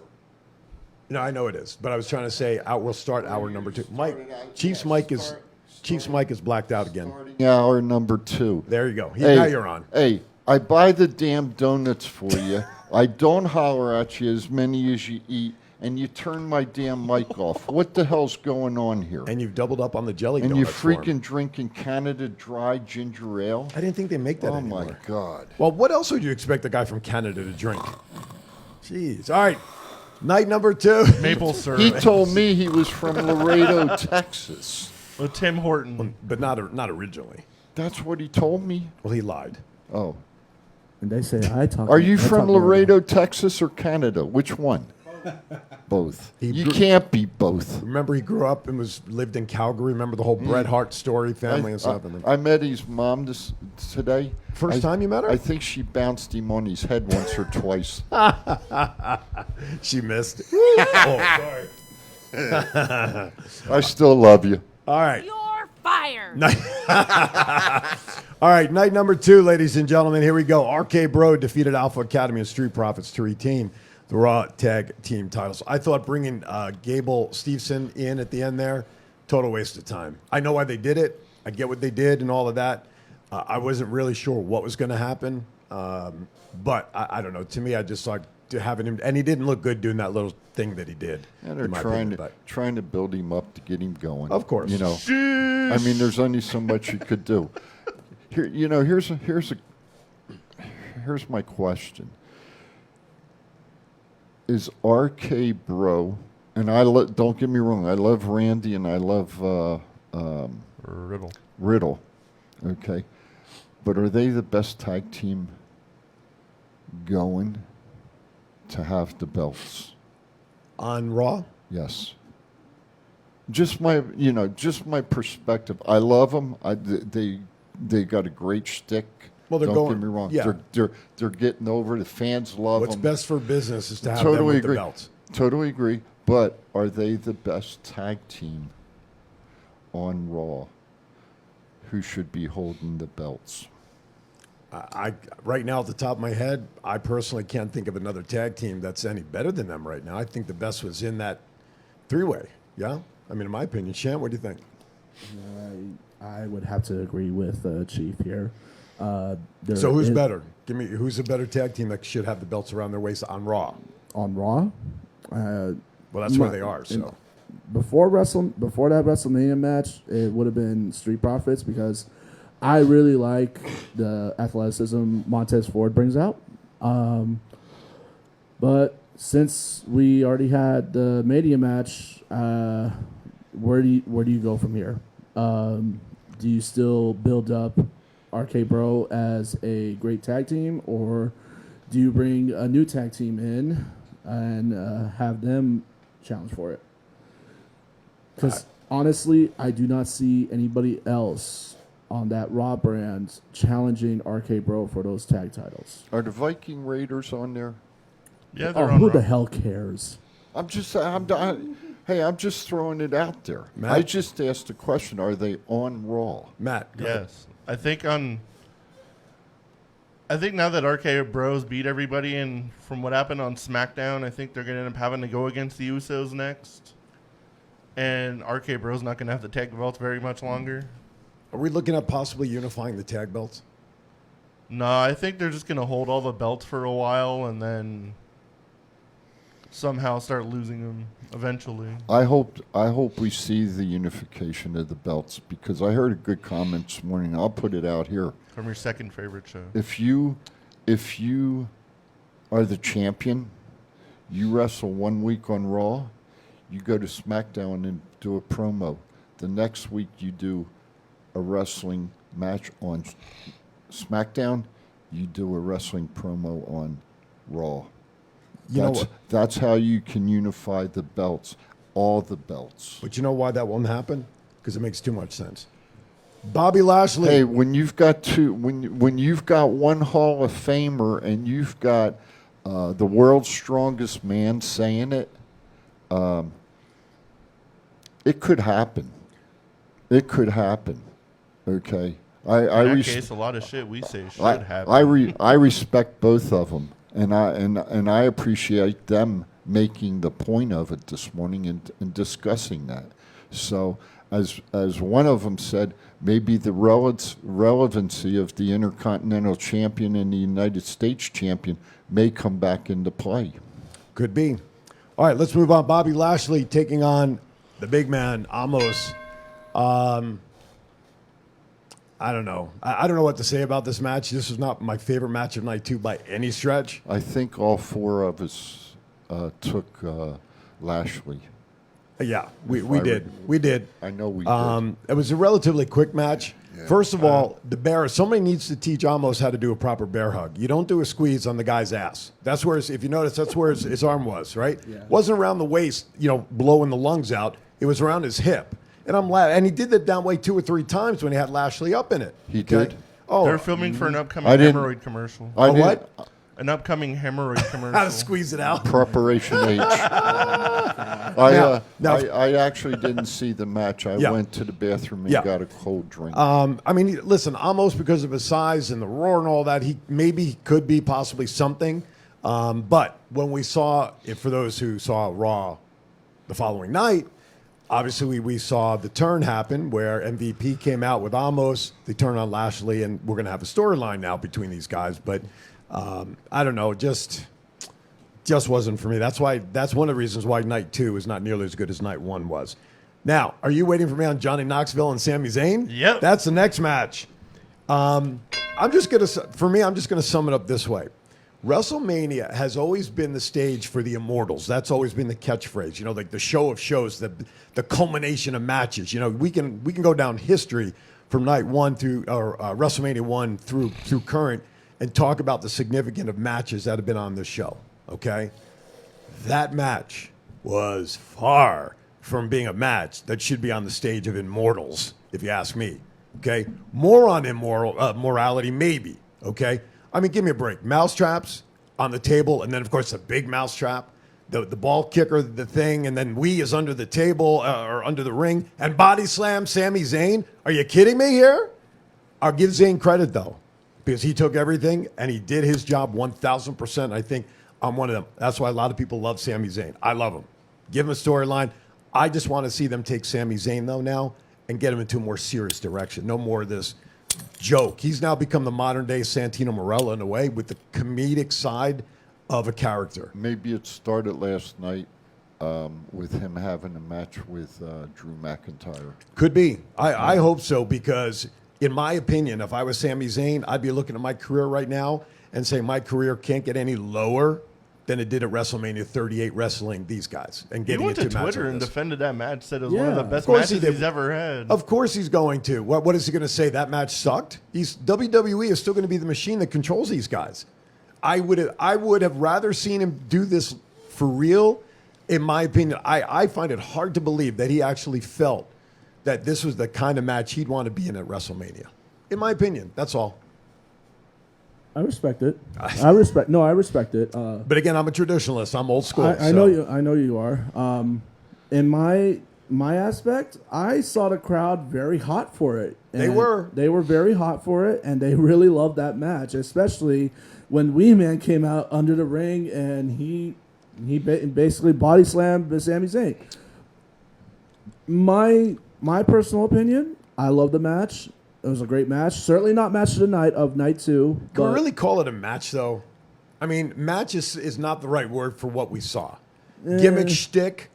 No, I know it is, but I was trying to say we'll start hour number two. Chief's mic is blacked out again. Hour number two. There you go. Now you're on. Hey, I buy the damn donuts for you. I don't holler at you as many as you eat, and you turn my damn mic off. What the hell's going on here? And you've doubled up on the jelly donuts. And you're for him. freaking drinking Canada Dry ginger ale? I didn't think they make that anymore. Oh, my God. Well, what else would you expect a guy from Canada to drink? Jeez. All right. Night number two. Maple syrup. He told me he was from Laredo, Texas. Well, Tim Horton. But not originally. That's what he told me. Well, he lied. Oh. And they say I talk. Are you from Laredo, Texas, or Canada? Which one? Both. You can't be both. Remember, he grew up and lived in Calgary. Remember the whole Bret Hart story, family and stuff. I met his mom today. First time you met her? I think she bounced him on his head once or twice. She missed it. Oh, sorry. I still love you. All right. You're fired. All right, night number two, ladies and gentlemen. Here we go. RK Bro defeated Alpha Academy and Street Profits to retain the Raw Tag Team titles. I thought bringing Gable Steveson in at the end there, total waste of time. I know why they did it. I get what they did and all of that. I wasn't really sure what was going to happen. But I don't know. To me, I just thought having him, and he didn't look good doing that little thing that he did. And they're trying to build him up to get him going. Of course. You know, I mean, there's only so much you could do. Here, you know, here's my question. Is RK Bro, and don't get me wrong, I love Randy and I love Riddle, okay, but are they the best tag team going to have the belts on Raw? Yes. Just my perspective. I love them. They got a great shtick. Well, Don't get me wrong. Yeah. They're getting over. The fans love them. What's best for business is to have them with the belts. Totally agree. But are they the best tag team on Raw who should be holding the belts? I right now, at the top of my head, I personally can't think of another tag team that's any better than them right now. I think the best was in that three-way. Yeah? I mean, in my opinion. Shant, what do you think? I would have to agree with Chief here. So who's better? Give me who's a better tag team that should have the belts around their waist on Raw? On Raw? Well, that's where they are. So before that WrestleMania match, it would have been Street Profits because I really like the athleticism Montez Ford brings out. But since we already had the Mania match, where do you go from here? Do you still build up RK Bro as a great tag team, or do you bring a new tag team in and have them challenge for it? Because honestly, I do not see anybody else on that Raw brand challenging RK Bro for those tag titles. Are the Viking Raiders on there? Yeah, they're Oh, on who Raw. the hell cares? I'm just throwing it out there. Matt? I just asked a question. Are they on Raw? Matt, go ahead. Yes, I think now that RK Bros beat everybody, and from what happened on SmackDown, I think they're gonna end up having to go against the Usos next. And RK Bros not gonna have the tag belts very much longer. Are we looking at possibly unifying the tag belts? No, I think they're just gonna hold all the belts for a while and then somehow start losing them eventually. I hope we see the unification of the belts, because I heard a good comment this morning. I'll put it out here. From your second favorite show. If you are the champion, you wrestle 1 week on Raw, you go to SmackDown and do a promo. The next week you do a wrestling match on SmackDown, you do a wrestling promo on Raw. That's how you can unify the belts, all the belts. But you know why that won't happen? Because it makes too much sense. Bobby Lashley. Hey, when you've got when you've got one Hall of Famer and you've got the world's strongest man saying it, it could happen. It could happen. Okay. In that case, a lot of shit we say should happen. I respect both of them, and I appreciate them making the point of it this morning and discussing that. So, as one of them said, maybe the relevancy of the Intercontinental Champion and the United States Champion may come back into play. Could be. All right, let's move on. Bobby Lashley taking on the big man, Amos. I don't know. I don't know what to say about this match. This was not my favorite match of night 2 by any stretch. I think all four of us took Lashley. Yeah, we did. We did. I know we did. It was a relatively quick match. Yeah. First of all, the bear. Somebody needs to teach Amos how to do a proper bear hug. You don't do a squeeze on the guy's ass. That's where, if you notice, that's where his arm was, right? Yeah. Wasn't around the waist, blowing the lungs out. It was around his hip. And I'm laughing. And he did that down way 2 or 3 times when he had Lashley up in it. He did. Oh, they're filming for an upcoming hemorrhoid commercial. What? An upcoming hemorrhoid commercial. How to squeeze it out? Preparation H. I actually didn't see the match. I went to the bathroom and got a cold drink. Listen, almost because of his size and the roar and all that, he could be possibly something. But when we saw, for those who saw Raw the following night, obviously we saw the turn happen where MVP came out with Amos. They turned on Lashley, and we're going to have a storyline now between these guys. But I don't know, just wasn't for me. That's one of the reasons why night 2 is not nearly as good as night 1 was. Now, are you waiting for me on Johnny Knoxville and Sami Zayn? Yep. That's the next match. I'm just gonna sum it up this way. WrestleMania has always been the stage for the immortals. That's always been the catchphrase. Like the show of shows, the culmination of matches. We can go down history from night 1 through WrestleMania 1 through current, and talk about the significance of matches that have been on this show, okay? That match was far from being a match that should be on the stage of immortals, if you ask me, okay? More on morality, maybe, okay? Give me a break. Mousetraps on the table, and then, of course, a big mousetrap, the ball kicker, the thing, and then is under the table or under the ring, and body slam Sami Zayn. Are you kidding me here? I'll give Zayn credit, though, because he took everything and he did his job 1,000%. I think I'm one of them. That's why a lot of people love Sami Zayn. I love him. Give him a storyline. I just want to see them take Sami Zayn, though, now and get him into a more serious direction. No more of this joke. He's now become the modern-day Santino Marella in a way, with the comedic side of a character. Maybe it started last night with him having a match with Drew McIntyre. Could be. I hope so, because in my opinion, if I was Sami Zayn, I'd be looking at my career right now and saying my career can't get any lower than it did at WrestleMania 38 wrestling these guys and getting into matches. He went to Twitter and defended that match, said it was one of the best matches he's ever had. Of course he's going to. What is he going to say? That match sucked? WWE is still going to be the machine that controls these guys. I would have rather seen him do this for real in my opinion, I find it hard to believe that he actually felt that this was the kind of match he'd want to be in at WrestleMania. In my opinion, that's all. I respect it. I respect it. But again, I'm a traditionalist. I'm old school. I know you. I know you are. In my aspect, I saw the crowd very hot for it. They were very hot for it, and they really loved that match, especially when Wee Man came out under the ring and he basically body slammed Sami Zayn. My personal opinion, I love the match. It was a great match. Certainly not match of the night of night 2. Can we really call it a match, though? I mean, match is not the right word for what we saw. Gimmick shtick.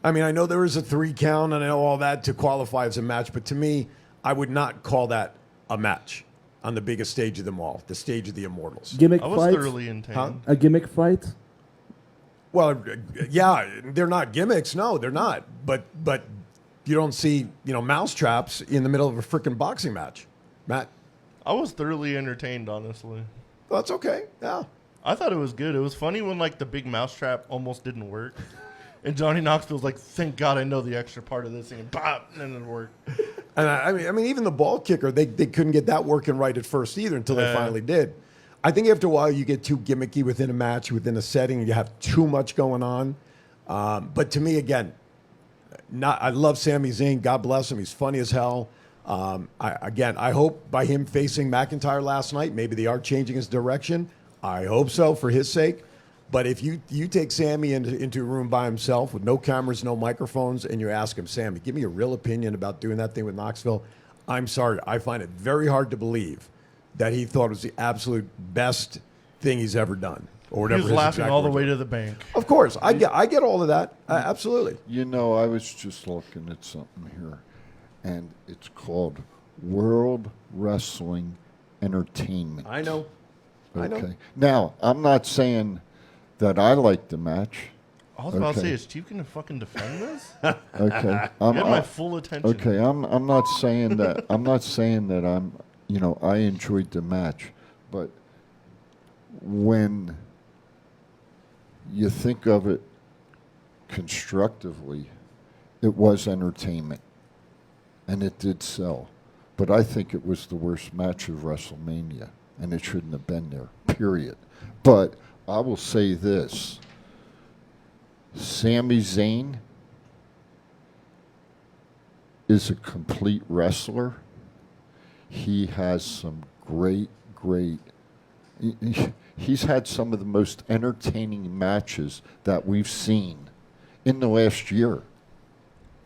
I mean, I know there was a 3 count, and I know all that to qualify as a match, but to me, I would not call that a match on the biggest stage of them all, the stage of the Immortals. Gimmick I was fight? thoroughly entertained. A gimmick fight? Well, yeah, they're not gimmicks. No, they're not. But you don't see, mousetraps in the middle of a freaking boxing match. Matt? I was thoroughly entertained, honestly. Well, that's okay. Yeah. I thought it was good. It was funny when, the big mousetrap almost didn't work. And Johnny Knoxville's like, thank God I know the extra part of this thing. And pop, and it worked. And I mean, even the ball kicker, they couldn't get that working right at first either until they finally did. I think after a while you get too gimmicky within a match, within a setting. You have too much going on. But to me, again, I love Sami Zayn. God bless him. He's funny as hell. I hope by him facing McIntyre last night, maybe they are changing his direction. I hope so for his sake. But if you take Sammy into a room by himself with no cameras, no microphones, and you ask him, Sammy, give me a real opinion about doing that thing with Knoxville, I'm sorry. I find it very hard to believe that he thought it was the absolute best thing he's ever done. Or whatever. He was laughing all the way to the bank. Of course. I get all of that. Absolutely. I was just looking at something here, and it's called World Wrestling Entertainment. I know. Okay. Now, I'm not saying that I like the match. I was about to say, is Chief going to fucking defend this? Okay. You have my full attention. Okay, I'm not saying that. I'm not saying that I enjoyed the match, but when you think of it constructively, it was entertainment, and it did sell. But I think it was the worst match of WrestleMania, and it shouldn't have been there, period. But I will say this. Sami Zayn is a complete wrestler. He has some great... He's had some of the most entertaining matches that we've seen in the last year.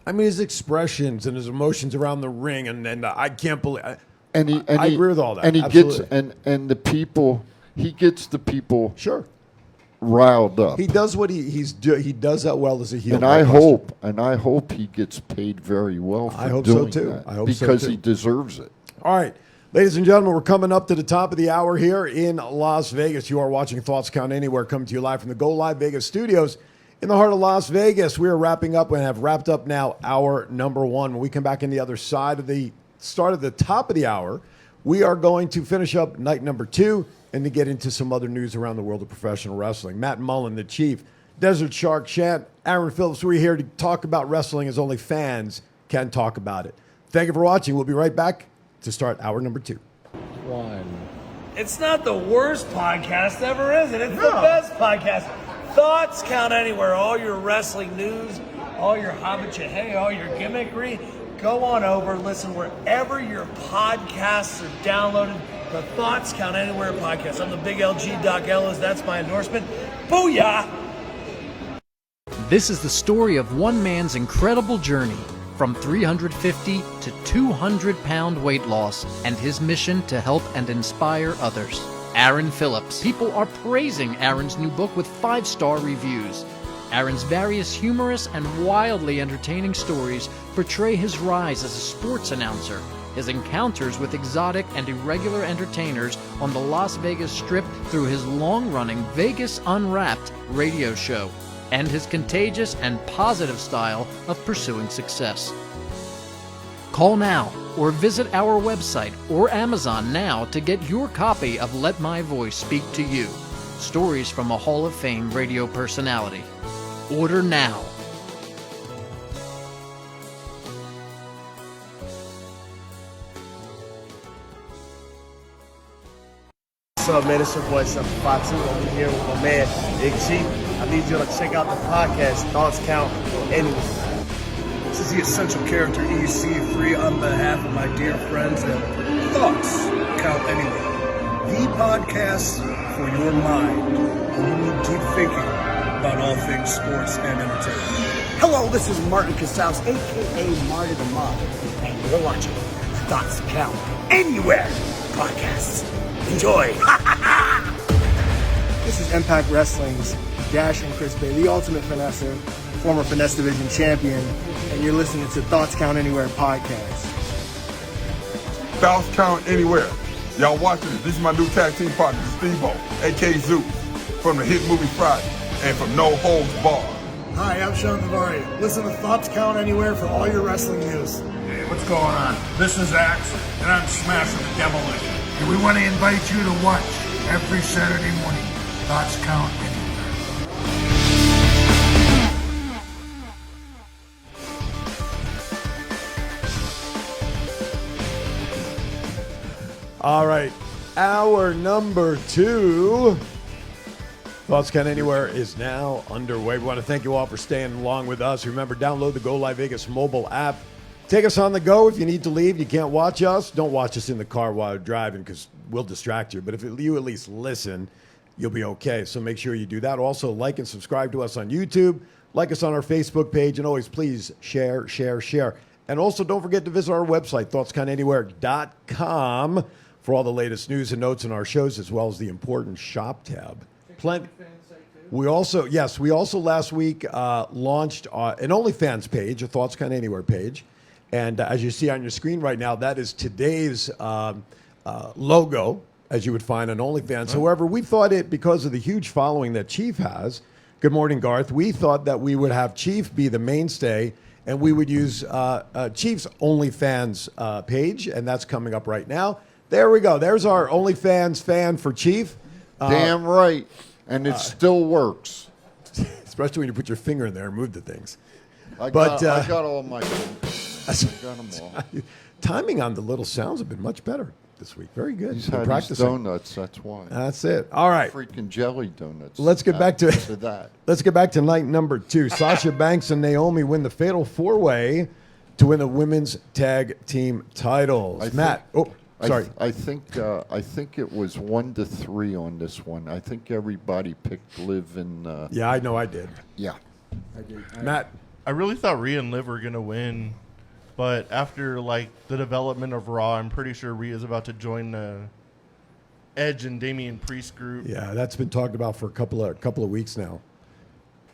I mean, his expressions and his emotions around the ring, and I can't believe... I agree with all that. And he Absolutely. and the people... He gets the people... Sure. Riled up. He does what he does that well as a heel. And I hope he gets paid very well for I hope doing so too. that, I hope because so too. he deserves it. All right. Ladies and gentlemen, we're coming up to the top of the hour here in Las Vegas. You are watching Thoughts Count Anywhere, coming to you live from the Go Live Vegas studios in the heart of Las Vegas. We are wrapping up and have wrapped up now hour number 1. When we come back in the other side of the start of the top of the hour, we are going to finish up night number 2 and to get into some other news around the world of professional wrestling. Matt Mullen, the Chief, Desert Shark Shant, Aaron Phillips, we're here to talk about wrestling as only fans can talk about it. Thank you for watching. We'll be right back to start hour number 2. It's not the worst podcast ever, is it? It's the best podcast. Thoughts Count Anywhere. All your wrestling news, all your hobbit all your gimmickry. Go on over, listen wherever your podcasts are downloaded. The Thoughts Count Anywhere podcast. I'm the big LG Doc Ellis. That's my endorsement. Booyah! This is the story of one man's incredible journey from 350 to 200-pound weight loss and his mission to help and inspire others. Aaron Phillips. People are praising Aaron's new book with 5-star reviews. Aaron's various humorous and wildly entertaining stories portray his rise as a sports announcer, his encounters with exotic and irregular entertainers on the Las Vegas Strip through his long-running Vegas Unwrapped radio show, and his contagious and positive style of pursuing success. Call now or visit our website or Amazon now to get your copy of Let My Voice Speak to You, stories from a Hall of Fame radio personality. Order now. What's up, man? It's your boy, 752. I'm here with my man, Big G. I need you to check out the podcast, Thoughts Count Anywhere. This is the Essential Character EC3 on behalf of my dear friends at Thoughts Count Anywhere. The podcast for your mind when you need deep thinking about all things sports and entertainment. Hello, this is Martin Casals, a.k.a. Marty the Mob, and you're watching Thoughts Count Anywhere podcast. Enjoy. This is Impact Wrestling's Dash and Chris Bay, the ultimate finesser, former Finesse Division champion, and you're listening to Thoughts Count Anywhere podcast. Thoughts Count Anywhere. Y'all watching it. This is my new tag team partner, Steve-O, a.k.a. Zeus, from the hit movie Friday, and from No Holds Barred. Hi, I'm Sean Navarre. Listen to Thoughts Count Anywhere for all your wrestling news. Hey, what's going on? This is Axe, and I'm smashing the demolition. And we want to invite you to watch every Saturday morning. Thoughts Count Anywhere. All right, hour number 2. Thoughts Count Anywhere is now underway. We want to thank you all for staying along with us. Remember, download the Go Live Vegas mobile app. Take us on the go. If you need to leave, you can't watch us. Don't watch us in the car while you're driving because we'll distract you. But if you at least listen, you'll be okay. So make sure you do that. Also, like and subscribe to us on YouTube. Like us on our Facebook page. And always, please share, share, share. And also, don't forget to visit our website, thoughtscountanywhere.com, for all the latest news and notes in our shows, as well as the important shop tab. We also last week launched an OnlyFans page, a Thoughts Count Anywhere page. And as you see on your screen right now, that is today's logo, as you would find on OnlyFans. However, we thought because of the huge following that Chief has, good morning, Garth, we thought that we would have Chief be the mainstay, and we would use Chief's OnlyFans page, and that's coming up right now. There we go. There's our OnlyFans fan for Chief. Damn right. And it still works. Especially when you put your finger in there and move the things. I got all my fingers. I got them all. Timing on the little sounds have been much better this week. Very good. He's had his donuts, that's why. That's it. All right. Freaking jelly donuts. Let's get back to that. Let's get back to night number 2. Sasha Banks and Naomi win the fatal 4-way to win the women's tag team titles. Sorry. I think it was 1-3 on this one. I think everybody picked Liv and. Yeah, I know I did. Yeah, I did. Matt, I really thought Rhea and Liv were gonna win, but after the development of Raw, I'm pretty sure Rhea's about to join the Edge and Damian Priest group. Yeah, that's been talked about for a couple of weeks now.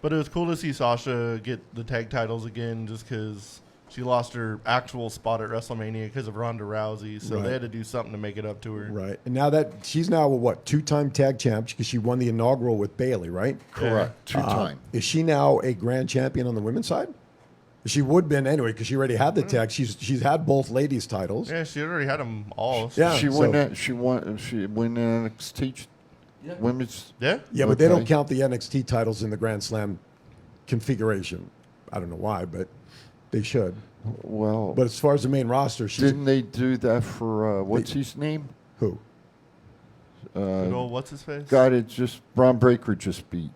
But it was cool to see Sasha get the tag titles again, just because she lost her actual spot at WrestleMania because of Ronda Rousey, so they had to do something to make it up to her. Right, and now that she's now a 2-time tag champ because she won the inaugural with Bayley, right? Correct, 2-time. Is she now a grand champion on the women's side? She would have been anyway because she already had the tag. She's had both ladies' titles. Yeah, she already had them all. Yeah, she won NXT women's. Yeah, but they don't count the NXT titles in the Grand Slam configuration. I don't know why, but they should. Well, but as far as the main roster, didn't they do that for what's his name? Who? What's his face? God, it's just Braun Breaker just beat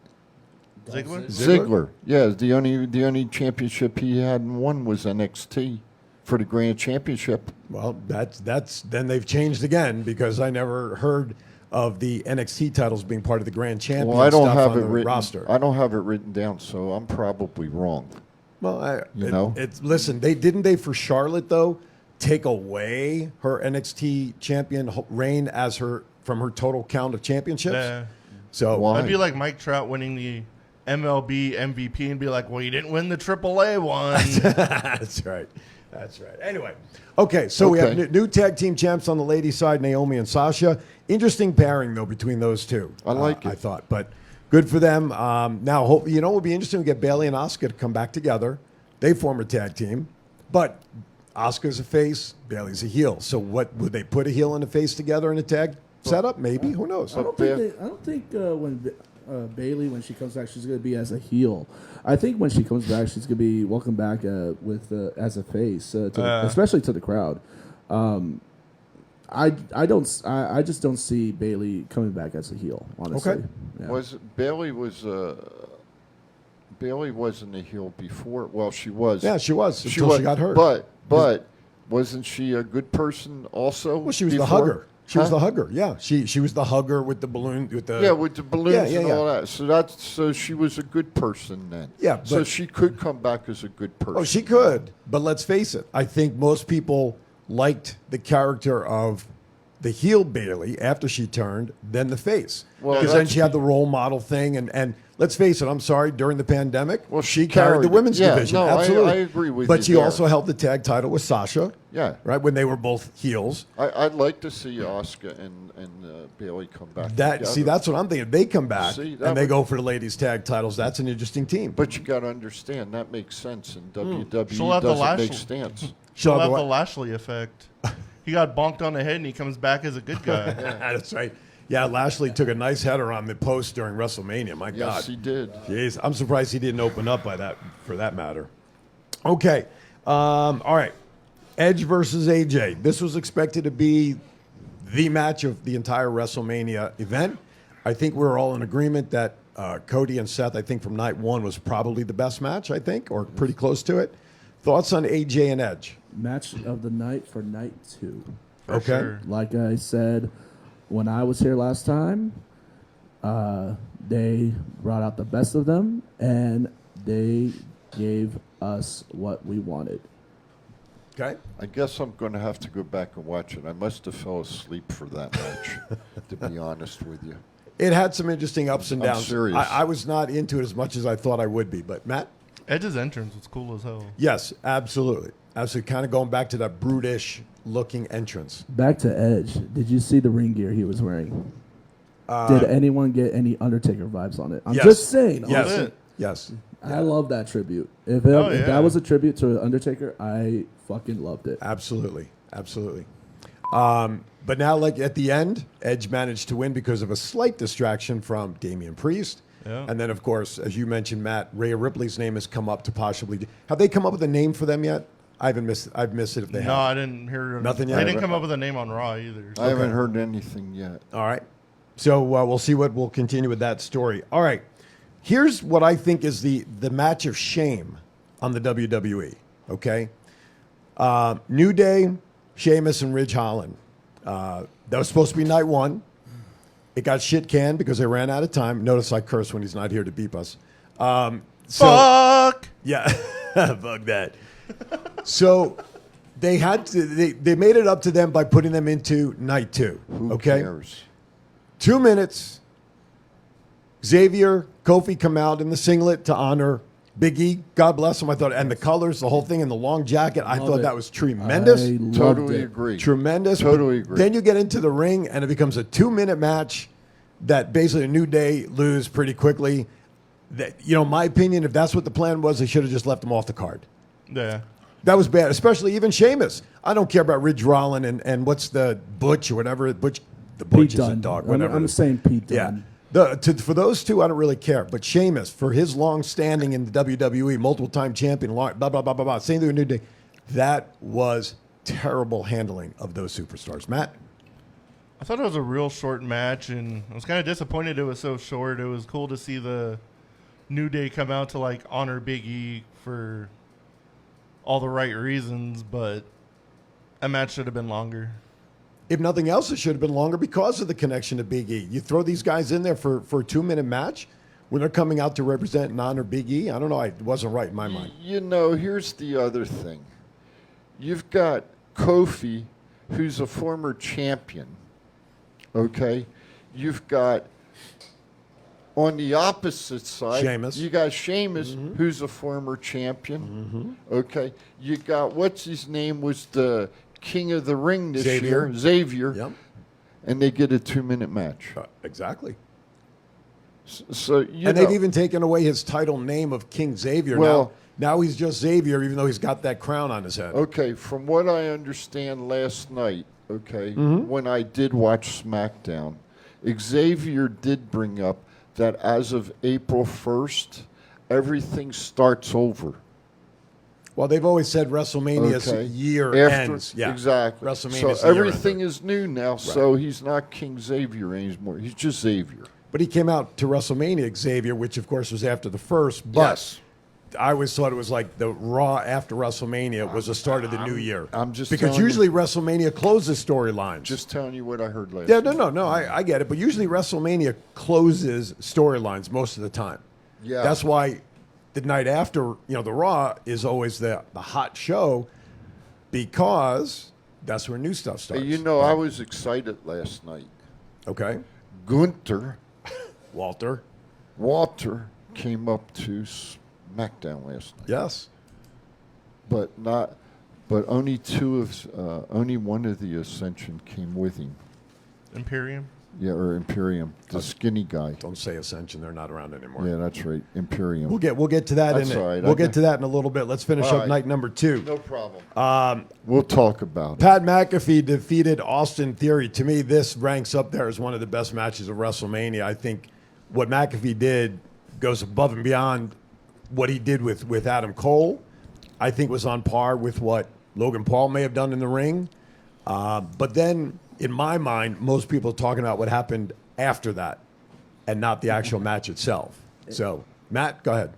Ziggler. Yeah, the only championship he hadn't won was NXT for the Grand Championship. Well, that's then they've changed again because I never heard of the NXT titles being part of the Grand Champion. Well, I don't stuff have on it the written. roster. I don't have it written down, so I'm probably wrong. Well, know. Listen, they for Charlotte though take away her NXT champion reign from her total count of championships. Yeah. So that'd be like Mike Trout winning the MLB MVP and be like, "Well, you didn't win the AAA one." That's right. Anyway, okay, so we have new tag team champs on the ladies' side, Naomi and Sasha. Interesting pairing though between those two. I like it. I thought, but good for them. Now, it will be interesting to get Bayley and Asuka to come back together. They form a tag team, but Asuka's a face, Bayley's a heel. So what would they put a heel and a face together in a tag setup? Maybe, who knows? I don't think when Bailey, when she comes back, she's going to be as a heel. I think when she comes back, she's going to be welcomed back with as a face, especially to the crowd. I just don't see Bailey coming back as a heel. Honestly, Okay. Yeah. Bailey wasn't a heel before. Well, she was. Yeah, she was until she got hurt. But wasn't she a good person also? Well, she was before? the hugger. She was the hugger. Yeah, she was the hugger with the balloon with the balloons and all that. So she was a good person then. Yeah, so she could come back as a good person. Oh, she could. But let's face it. I think most people liked the character of the heel Bailey after she turned, then the face. Because then she had the role model thing, and let's face it, I'm sorry, during the pandemic, she carried the women's division. No, absolutely. I agree with you. But she there. also held the tag title with Sasha. Yeah. Right, when they were both heels. I'd like to see Asuka and Bailey come back together. See, that's what I'm thinking. If they come back See, and they go for the ladies' tag titles, that's an interesting team. But you got to understand, that makes sense, and WWE She'll have the doesn't make Lashley. stance. She'll have the Lashley effect. He got bonked on the head and he comes back as a good guy. That's right. Yeah, Lashley took a nice header on the post during WrestleMania. My God. Yes, he did. Jeez, I'm surprised he didn't open up by that, for that matter. Okay. All right. Edge versus AJ. This was expected to be the match of the entire WrestleMania event. I think we're all in agreement that Cody and Seth, I think from night one, was probably the best match, I think, or pretty close to it. Thoughts on AJ and Edge? Match of the night for night 2. Okay. Sure. Like I said, when I was here last time, they brought out the best of them, and they gave us what we wanted. Okay. I guess I'm going to have to go back and watch it. I must have fell asleep for that match, to be honest with you. It had some interesting ups and I'm downs. serious. I was not into it as much as I thought I would be, but Matt? Edge's entrance was cool as hell. Yes, absolutely. Absolutely. Kind of going back to that brutish looking entrance. Back to Edge. Did you see the ring gear he was wearing? Did anyone get any Undertaker vibes on it? I'm just saying. Yes. Yes. I love that tribute. If that was a tribute to Undertaker, I fucking loved it. Absolutely. Absolutely. But now, like at the end, Edge managed to win because of a slight distraction from Damian Priest. Yeah. And then, of course, as you mentioned, Matt, Rhea Ripley's name has come up to possibly. Have they come up with a name for them yet? I've missed it if they have. No, I didn't hear Nothing yet? They didn't come up with a name on Raw either. I haven't heard anything yet. All right. So we'll see what we'll continue with that story. All right. Here's what I think is the match of shame on the WWE. Okay. New Day, Sheamus, and Ridge Holland. That was supposed to be night one. It got shit canned because they ran out of time. Notice I curse when he's not here to beep us. Fuck! Yeah. Fuck that. So they had to. They made it up to them by putting them into night two. Who okay. cares? 2 minutes. Xavier, Kofi come out in the singlet to honor Big E. God bless him. I thought, and the colors, the whole thing, and the long jacket. I thought that was tremendous. Totally agree. Tremendous. Totally agree. Then you get into the ring, and it becomes a 2-minute match that basically a New Day lose pretty quickly. That, my opinion, if that's what the plan was, they should have just left them off the card. Yeah. That was bad, especially even Sheamus. I don't care about Ridge Rollin and what's the Butch or whatever. The Butch is a dog, whatever. I'm saying Pete Dunne. Yeah. For those two, I don't really care. But Sheamus, for his long standing in the WWE, multiple-time champion, blah, blah, blah, blah, blah. Same thing with New Day. That was terrible handling of those superstars. Matt? I thought it was a real short match, and I was kind of disappointed it was so short. It was cool to see the New Day come out to, honor Big E for all the right reasons, but a match should have been longer. If nothing else, it should have been longer because of the connection to Big E. You throw these guys in there for a 2-minute match when they're coming out to represent and honor Big E. I don't know. It wasn't right in my mind. Here's the other thing. You've got Kofi, who's a former champion. Okay? You've got, on the opposite side, Sheamus. you got Sheamus, who's a former champion. Okay? You got, what's his name, was the King of the Ring this year, Xavier, Yep. and they get a 2-minute match. Exactly. So they've even taken away his title name of King Xavier. Well, now he's just Xavier, even though he's got that crown on his head. Okay, from what I understand last night, when I did watch SmackDown, Xavier did bring up that as of April 1st, everything starts over. Well, they've always said WrestleMania's year ends. Yeah, exactly. WrestleMania's so the year everything ender. is new now. So he's not King Xavier anymore. He's just Xavier. But he came out to WrestleMania Xavier, which of course was after the first. But Yes. I always thought it was like the Raw after WrestleMania was the start of the new year. I'm just because telling usually you- WrestleMania closes storylines. Just telling you what I heard last Yeah, night. no. I get it. But usually WrestleMania closes storylines most of the time. Yeah. That's why the night after, the Raw is always the hot show because that's where new stuff starts. Hey, I was excited last night. Okay. Gunther. Walter. Came up to SmackDown last night. Yes. But only only one of the Ascension came with him. Imperium? Yeah, or Imperium, the skinny guy. Don't say Ascension; they're not around anymore. Yeah, that's right, Imperium. We'll get to that That's in all right. we'll get to that in a little bit. Let's finish All up right. night number 2. No problem. We'll talk about it. Pat McAfee defeated Austin Theory. To me, this ranks up there as one of the best matches of WrestleMania. I think what McAfee did goes above and beyond what he did with Adam Cole. I think was on par with what Logan Paul may have done in the ring. But then, in my mind, most people are talking about what happened after that and not the actual match itself. So, Matt, go ahead.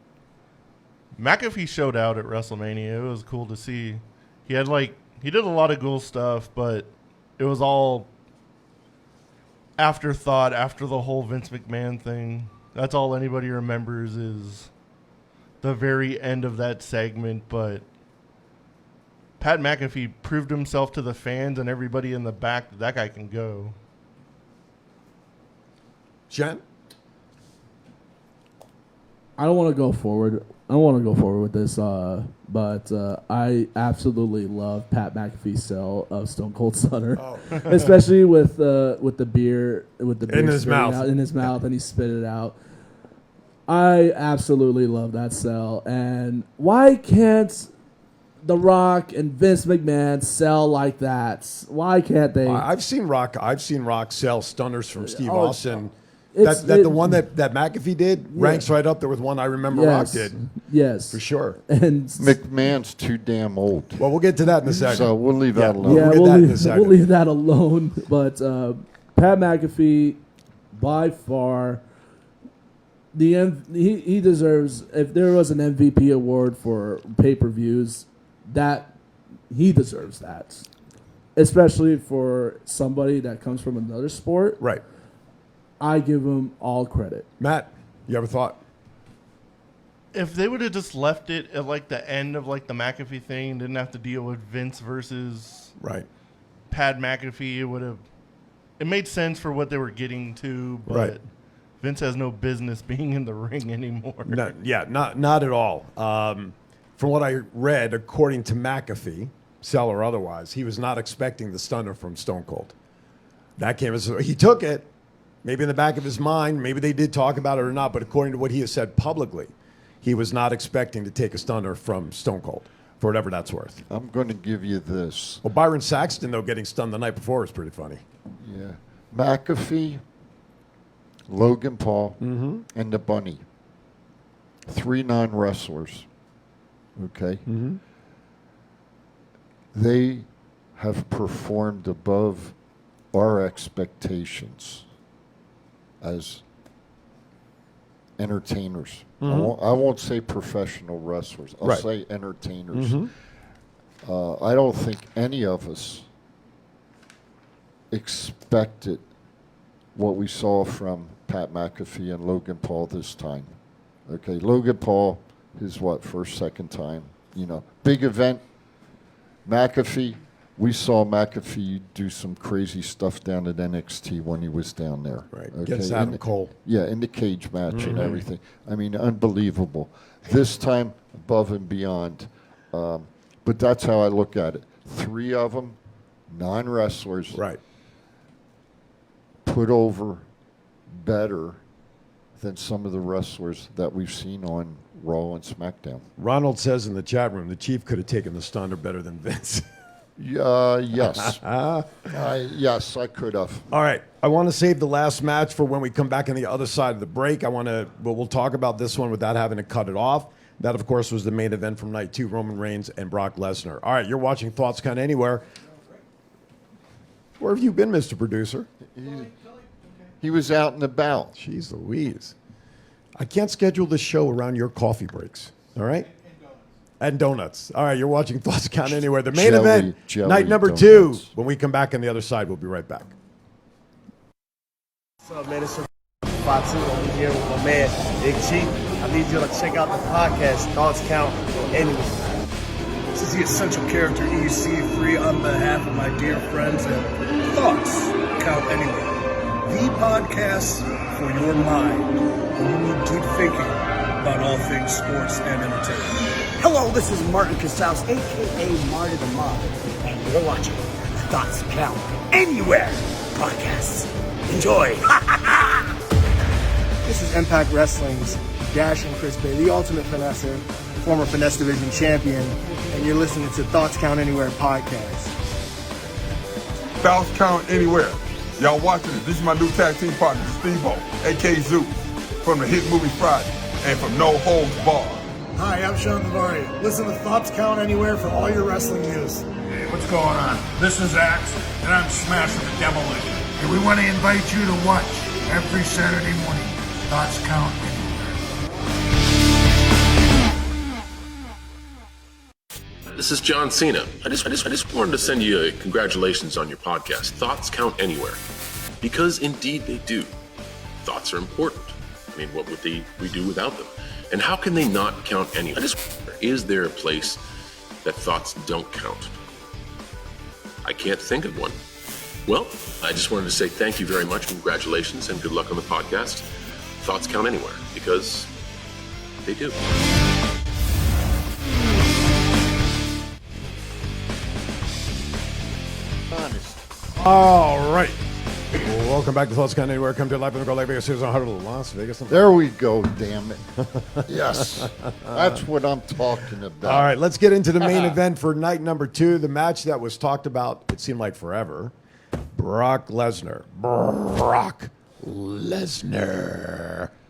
McAfee showed out at WrestleMania. It was cool to see. He did a lot of cool stuff, but it was all afterthought after the whole Vince McMahon thing. That's all anybody remembers is the very end of that segment, but Pat McAfee proved himself to the fans and everybody in the back that guy can go. Jen? I don't want to go forward. I don't want to go forward with this, but I absolutely love Pat McAfee's sell of Stone Cold Stunner, especially with the beer In his spitting mouth. out in his mouth, and he spit it out. I absolutely love that sell, and why can't The Rock and Vince McMahon sell like that? Why can't they? I've seen Rock sell stunners from Steve Oh, Austin. it's- The one that McAfee did ranks right up there with one I remember Rock Yes. did. Yes, For sure. And McMahon's too damn old. Well, we'll get to that in a second. So we'll leave that alone. yeah, We'll get that in a second. we'll leave that alone. But Pat McAfee, by far, he deserves. If there was an MVP award for pay-per-views, that he deserves that, especially for somebody that comes from another sport. Right. I give him all credit. Matt, you ever thought? If they would have just left it at like the end of like the McAfee thing, didn't have to deal with Vince versus Right. Pat McAfee, it made sense for what they were getting to, but Right. Vince has no business being in the ring anymore. Not at all. From what I read, according to McAfee, sell or otherwise, he was not expecting the stunner from Stone Cold. That came as he took it, maybe in the back of his mind. Maybe they did talk about it or not, but according to what he has said publicly, he was not expecting to take a stunner from Stone Cold, for whatever that's worth. I'm going to give you this. Well, Byron Saxton, though, getting stunned the night before was pretty funny. Yeah. McAfee, Logan Paul, and the Bunny. 3 non-wrestlers. Okay? Mm-hmm. They have performed above our expectations as entertainers. I won't say professional wrestlers. I'll Right. say entertainers. I don't think any of us expected what we saw from Pat McAfee and Logan Paul this time. Okay, Logan Paul, his first, second time, big event. McAfee, we saw McAfee do some crazy stuff down at NXT when he was down there. Right, Okay? against Adam Cole. Yeah, in the cage match and everything. I mean, unbelievable. This time, above and beyond. But that's how I look at it. 3 of them, non-wrestlers. Right. Put over better than some of the wrestlers that we've seen on Raw and SmackDown. Ronald says in the chat room, the Chief could have taken the stunner better than Vince. Yes. Yes, I could have. All right. I want to save the last match for when we come back on the other side of the break. We'll talk about this one without having to cut it off. That, of course, was the main event from night 2, Roman Reigns and Brock Lesnar. All right, you're watching Thoughts Count Anywhere. Where have you been, Mr. Producer? He was out and about. Jeez Louise. I can't schedule this show around your coffee breaks, all right? And donuts. All right, you're watching Thoughts Count Anywhere. The main event, night number donuts. 2. When we come back on the other side, we'll be right back. What's up, man? It's your Fatu over here with my man, Big G. I need you to check out the podcast, Thoughts Count Anywhere. This is the essential character EC3 on behalf of my dear friends and Thoughts Count Anywhere. The podcast for your mind when you need deep thinking about all things sports and entertainment. Hello, this is Martin Casals, a.k.a. Marty the Mob, and you're watching Thoughts Count Anywhere podcast. Enjoy. This is Impact Wrestling's Dash and Chris Bay, the ultimate finesser, former Finesse Division champion, and you're listening to Thoughts Count Anywhere podcast. Thoughts Count Anywhere. Y'all watching it. This is my new tag team partner, Steve-O, a.k.a. Zeus, from the hit movie Friday, and from No Holds Barred. Hi, I'm Sean Navarre. Listen to Thoughts Count Anywhere for all your wrestling news. Hey, what's going on? This is Axe, and I'm smashing the demolition. And we want to invite you to watch every Saturday morning. Thoughts Count Anywhere. This is John Cena. I just wanted to send you a congratulations on your podcast. Thoughts count anywhere, because indeed they do. Thoughts are important. I mean, what would we do without them? And how can they not count anywhere? I just wonder, is there a place that thoughts don't count? I can't think of one. Well, I just wanted to say thank you very much, congratulations, and good luck on the podcast. Thoughts count anywhere, because they do. Honest. All right. Welcome back to Thoughts Count Anywhere. Come to live from the Las Vegas, Las Vegas. There we go, damn it. Yes. That's what I'm talking about. All right, let's get into the main event for night number 2. The match that was talked about, it seemed like forever. Brock Lesnar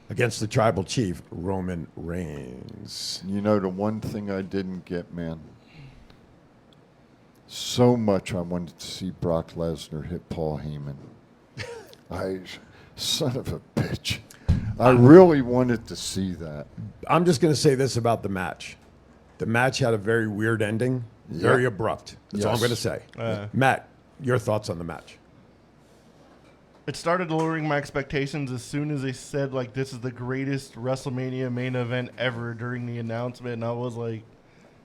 against the Tribal Chief, Roman Reigns. You know, the one thing I didn't get, man, so much I wanted to see Brock Lesnar hit Paul Heyman. Son of a bitch. I really wanted to see that. I'm just going to say this about the match. The match had a very weird ending, very abrupt. That's all I'm going to say. Matt, your thoughts on the match? It started lowering my expectations as soon as they said, like, this is the greatest WrestleMania main event ever during the announcement. And I was like,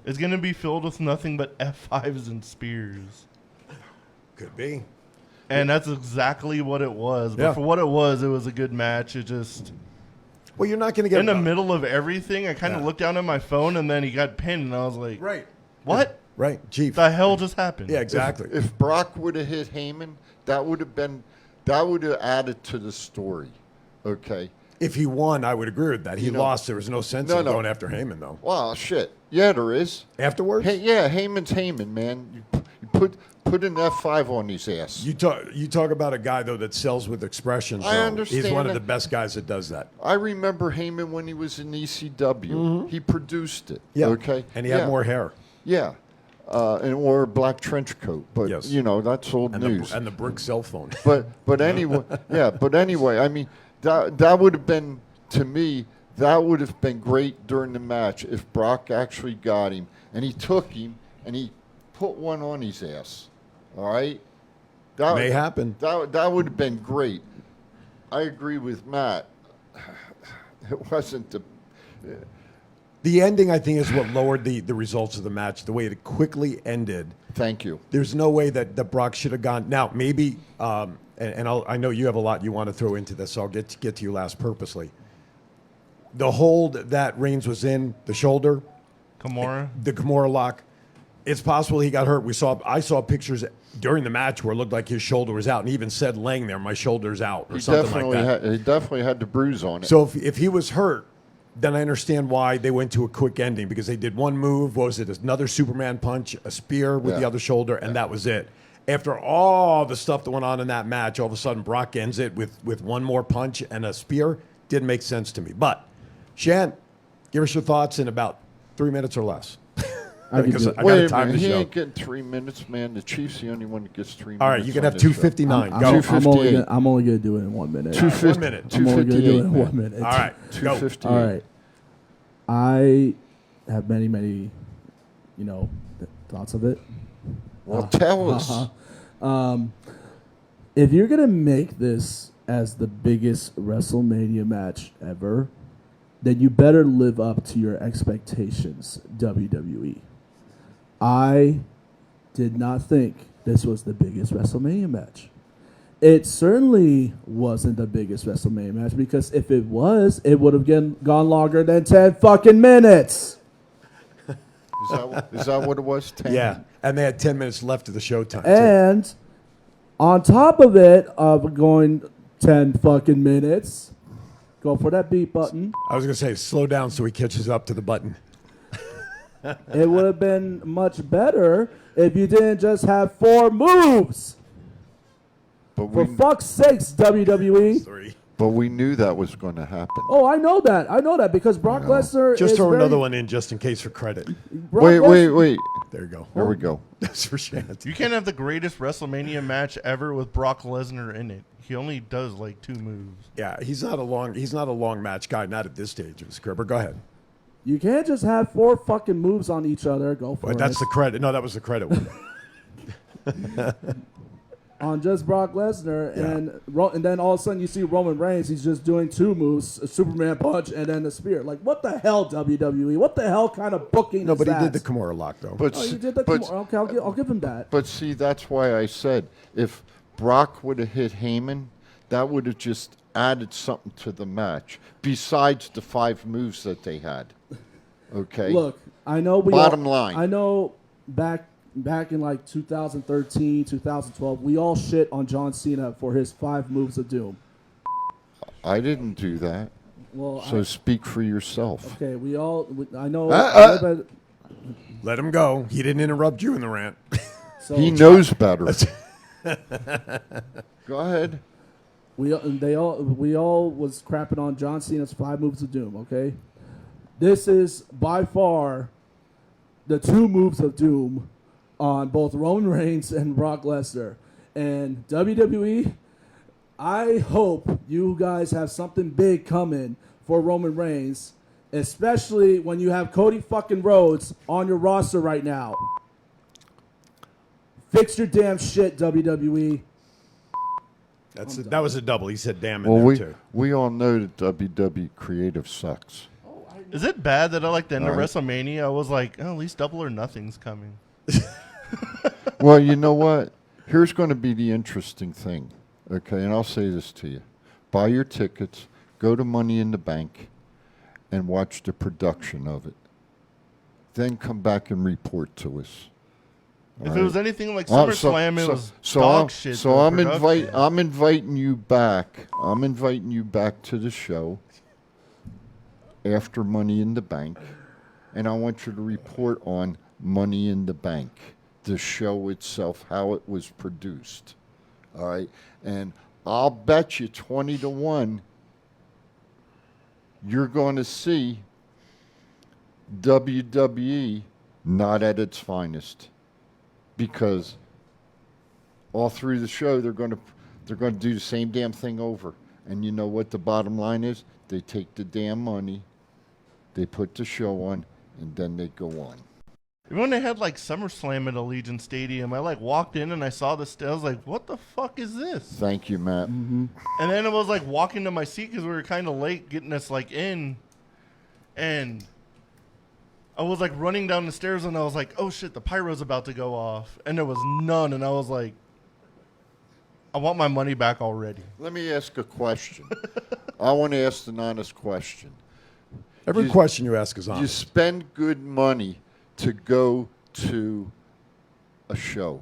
it's going to be filled with nothing but F5s and spears. Could be. And that's exactly what it was. But for what it was a good match. It just... Well, you're not going to get... In the middle of everything, I kind of looked down at my phone, and then he got pinned, and I was like... Right. What? Right. Chief. The hell just happened? Yeah, exactly. If Brock would have hit Heyman, that would have added to the story. Okay. If he won, I would agree with that. He lost. There was no sense in going after Heyman, though. Well, shit. Yeah, there is. Afterwards? Heyman's Heyman, man. You put an F5 on his ass. You talk about a guy, though, that sells with expressions. I understand. He's one of the best guys that does that. I remember Heyman when he was in ECW. Mm-hmm. He produced it. Yeah. Okay. And he had more hair. Yeah. And or a black trench coat, but you know that's old news. And the brick cell phone. But anyway, But anyway, I mean that would have been, to me, that would have been great during the match if Brock actually got him and he took him and he put one on his ass. All right, that may happen. That would have been great. I agree with Matt. It wasn't the. The ending, I think, is what lowered the results of the match. The way it quickly ended. Thank you. There's no way that Brock should have gone. Now, maybe, I know you have a lot you want to throw into this, so I'll get to you last purposely. The hold that Reigns was in, the shoulder. Kimura? The Kimura lock. It's possible he got hurt. I saw pictures during the match where it looked like his shoulder was out, and he even said laying there, my shoulder's out, or something like that. He definitely had the bruise on it. So if he was hurt, then I understand why they went to a quick ending, because they did one move. What was it? Another Superman punch, a spear with the other shoulder, and that was it. After all the stuff that went on in that match, all of a sudden Brock ends it with one more punch and a spear. Didn't make sense to me. But, Shan, give us your thoughts in about 3 minutes or less. Because I got to time the he show. ain't getting 3 minutes, man. The Chief's the only one that gets 3 minutes. All right, you can have 2:59. Go. 2:58. I'm only going to do it in 1 minute. 1 minute. I'm only going to do it in 2:58, 1 minute. All right, go. 2:58. All right. I have many, thoughts of it. Well, tell us. If you're going to make this as the biggest WrestleMania match ever, then you better live up to your expectations, WWE. I did not think this was the biggest WrestleMania match. It certainly wasn't the biggest WrestleMania match, because if it was, it would have gone longer than 10 fucking minutes. Is that what it was? 10? Yeah, and they had 10 minutes left of the showtime. And on top of it, of going 10 fucking minutes, go for that beat button. I was going to say, slow down so he catches up to the button. It would have been much better if you didn't just have 4 moves. For fuck's sakes, WWE. But we knew that was going to happen. Oh, I know that because Brock Lesnar Just is throw very, another one in just in case for credit. Wait. There you go. There we go. That's for Shant. You can't have the greatest WrestleMania match ever with Brock Lesnar in it. He only does like 2 moves. Yeah, he's not a long match guy, not at this stage of his career. But go ahead. You can't just have 4 fucking moves on each other. Go for But it. that's the credit. No, that was the credit one. On just Brock Lesnar, and then all of a sudden you see Roman Reigns. He's just doing 2 moves: a Superman punch and then the spear. Like, what the hell, WWE? What the hell kind of booking? No, is but that? he did the Kimura lock though. He did the Kimura. Okay, I'll give him that. But see, that's why I said if Brock would have hit Heyman, that would have just added something to the match besides the 5 moves that they had. Okay. Look, I know Bottom line. I know back in like 2013, 2012, we all shit on John Cena for his 5 moves of doom. I didn't do that. Well, so speak for yourself. Okay, I know. Let him go. He didn't interrupt you in the rant. He knows better. Go ahead. We all was crapping on John Cena's 5 moves of doom. Okay, this is by far the 2 moves of doom on both Roman Reigns and Brock Lesnar. And WWE, I hope you guys have something big coming for Roman Reigns, especially when you have Cody fucking Rhodes on your roster right now. Fix your damn shit, WWE. That was a double. He said damn in Well, there too. we all know that WWE creative sucks. Is it bad that I like the end of All right. WrestleMania? I was like, oh, at least Double or Nothing's coming. Well, you know what? Here's going to be the interesting thing, okay? And I'll say this to you. Buy your tickets, go to Money in the Bank, and watch the production of it. Then come back and report to us. If it was anything like SummerSlam, it was dog shit. So the I'm production. inviting you back. I'm inviting you back to the show after Money in the Bank, and I want you to report on Money in the Bank, the show itself, how it was produced. All right, and I'll bet you 20-1 you're going to see WWE not at its finest, because all through the show they're going to do the same damn thing over. And you know what the bottom line is? They take the damn money, they put the show on, and then they go on. When they had like SummerSlam at Allegiant Stadium, I like walked in and I saw this. I was like, "What the fuck is this?" Thank you, Matt. Mm-hmm. And then it was like walking to my seat because we were kind of late getting us like in, and I was like running down the stairs and I was like, "Oh shit, the pyro's about to go off," and there was none, and I was like, "I want my money back already." Let me ask a question. I want to ask an honest question. Every question you ask is honest. You spend good money to go to a show.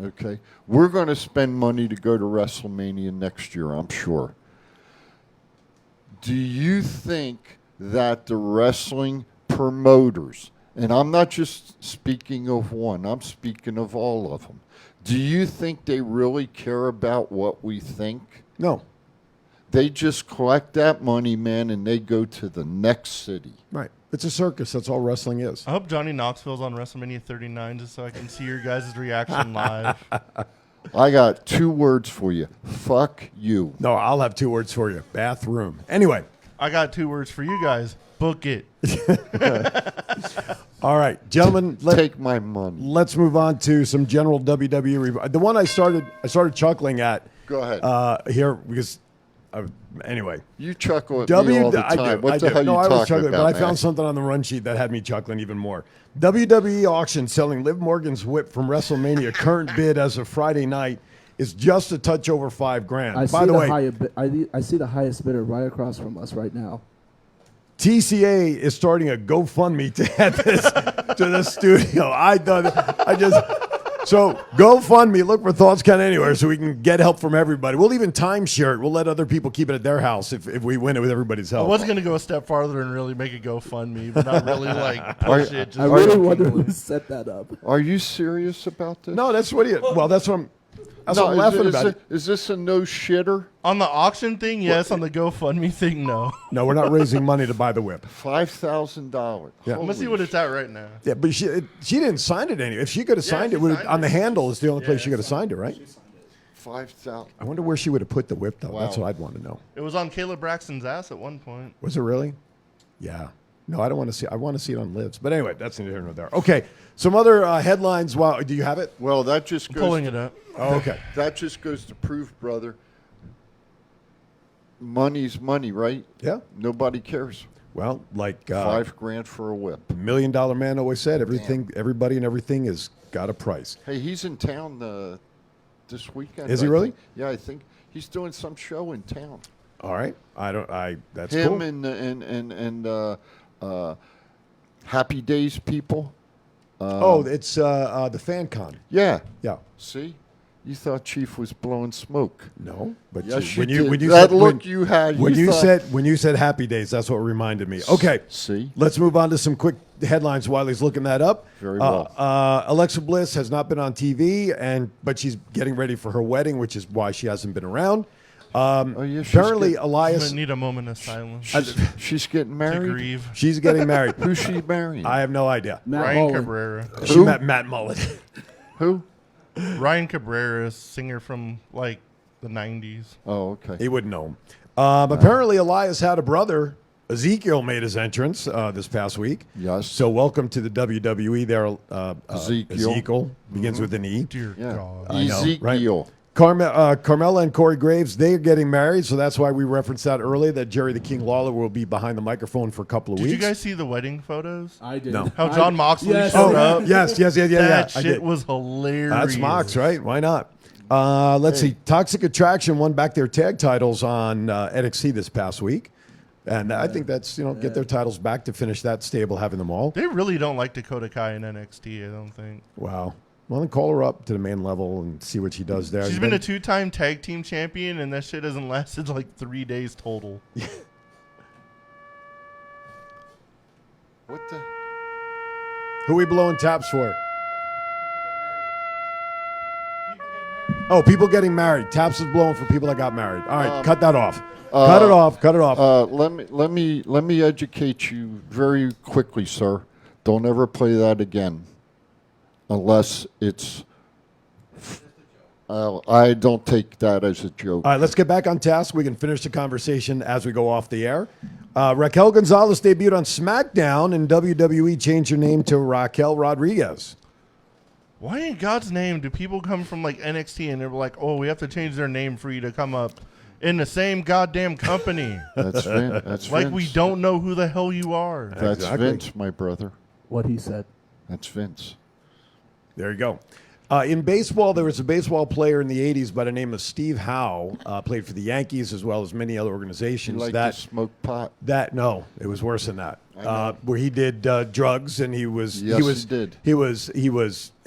Okay? We're going to spend money to go to WrestleMania next year, I'm sure. Do you think that the wrestling promoters, and I'm not just speaking of one, I'm speaking of all of them, do you think they really care about what we think? No. They just collect that money, man, and they go to the next city. Right. It's a circus. That's all wrestling is. I hope Johnny Knoxville's on WrestleMania 39 just so I can see your guys' reaction live. I got 2 words for you. Fuck you. No, I'll have 2 words for you. Bathroom. Anyway. I got 2 words for you guys. Book it. All right, gentlemen. Take my money. Let's move on to some general WWE review. The one I started chuckling at. Go ahead. Here because. Anyway, you chuckle at me all the time. What the hell no, you I was talking chuckling, about, but I man? found something on the run sheet that had me chuckling even more. WWE auction selling Liv Morgan's whip from WrestleMania. Current bid as of Friday night is just a touch over $5,000. By the way, I see the highest bidder right across from us right now. TCA is starting a GoFundMe to add this to the studio. So GoFundMe, look for Thoughts Count Anywhere so we can get help from everybody. We'll even timeshare it. We'll let other people keep it at their house if we win it with everybody's help. I was going to go a step farther and really make a GoFundMe, but not really push it. I really wonder who set that up. Are you serious about this? No, that's what I'm laughing about. Is this a no-shitter? On the auction thing, yes. On the GoFundMe thing, no. No, we're not raising money to buy the whip. $5,000. Yeah. I'm going to see what it's at right now. Yeah, but she didn't sign it anyway. If she could have signed it, on the handle is the only place she could have signed it, right? 5,000. I wonder where she would have put the whip, though. Wow. That's what I'd want to know. It was on Caleb Braxton's ass at one point. Was it really? Yeah. No, I don't want to see. I want to see it on Liv's. But anyway, that's neither here nor there. Okay, some other headlines. Wow, do you have it? Well, that just goes pulling it up. Oh, okay. That just goes to prove, brother, money's money, right? Yeah. Nobody cares. Well, like $5,000 for a whip. $1 Million Man always said, everybody and everything has got a price. Hey, he's in town this weekend. Is he really? Yeah, I think he's doing some show in town. All right. That's him cool. and Happy Days people. It's the Fan Con. Yeah. Yeah. See? You thought Chief was blowing smoke. No, but yes, when you you that said, look you had. When you said Happy Days, that's what reminded me. Okay, see, let's move on to some quick headlines while he's looking that up. Very well. Alexa Bliss has not been on TV, but she's getting ready for her wedding, which is why she hasn't been around. Apparently, Elias need a moment of silence. She's getting married. To grieve. She's getting married. Who's she marrying? I have no idea. Ryan Cabrera. She met Matt Mullen. Who? Ryan Cabrera, singer from like the 90s. Oh, okay. He wouldn't know him. Apparently, Elias had a brother. Ezekiel made his entrance this past week. Yes. So welcome to the WWE there, Ezekiel. Ezekiel begins with an E. Dear God. I know, Ezekiel. right? Carmella and Corey Graves, they are getting married, so that's why we referenced that earlier, that Jerry the King Lawler will be behind the microphone for a couple of weeks. Did you guys see the wedding photos? I did. No. How John Moxley showed up? Yes. That I shit did. was hilarious. That's Mox, right? Why not? Let's see. Toxic Attraction won back their tag titles on NXT this past week. And I think that's, get their titles back to finish that stable, having them all. They really don't like Dakota Kai in NXT, I don't think. Wow. Well, then call her up to the main level and see what she does there. She's been a 2-time tag team champion, and that shit hasn't lasted like 3 days total. What the? Who we blowing taps for? Oh, people getting married. Taps is blowing for people that got married. All right, cut that off. Cut it off. Let me educate you very quickly, sir. Don't ever play that again, unless it's. I don't take that as a joke. All right, let's get back on task. We can finish the conversation as we go off the air. Raquel Gonzalez debuted on SmackDown, and WWE changed her name to Raquel Rodriguez. Why in God's name do people come from like NXT and they're like, oh, we have to change their name for you to come up in the same goddamn company? That's Vince. That's like Vince. We don't know who the hell you are. That's Exactly. Vince, my brother. What he said. That's Vince. There you go. In baseball, there was a baseball player in the 80s by the name of Steve Howe, played for the Yankees as well as many other organizations. He liked that to smoke pot. No, it was worse than that. I know. Where he did drugs, and he did. He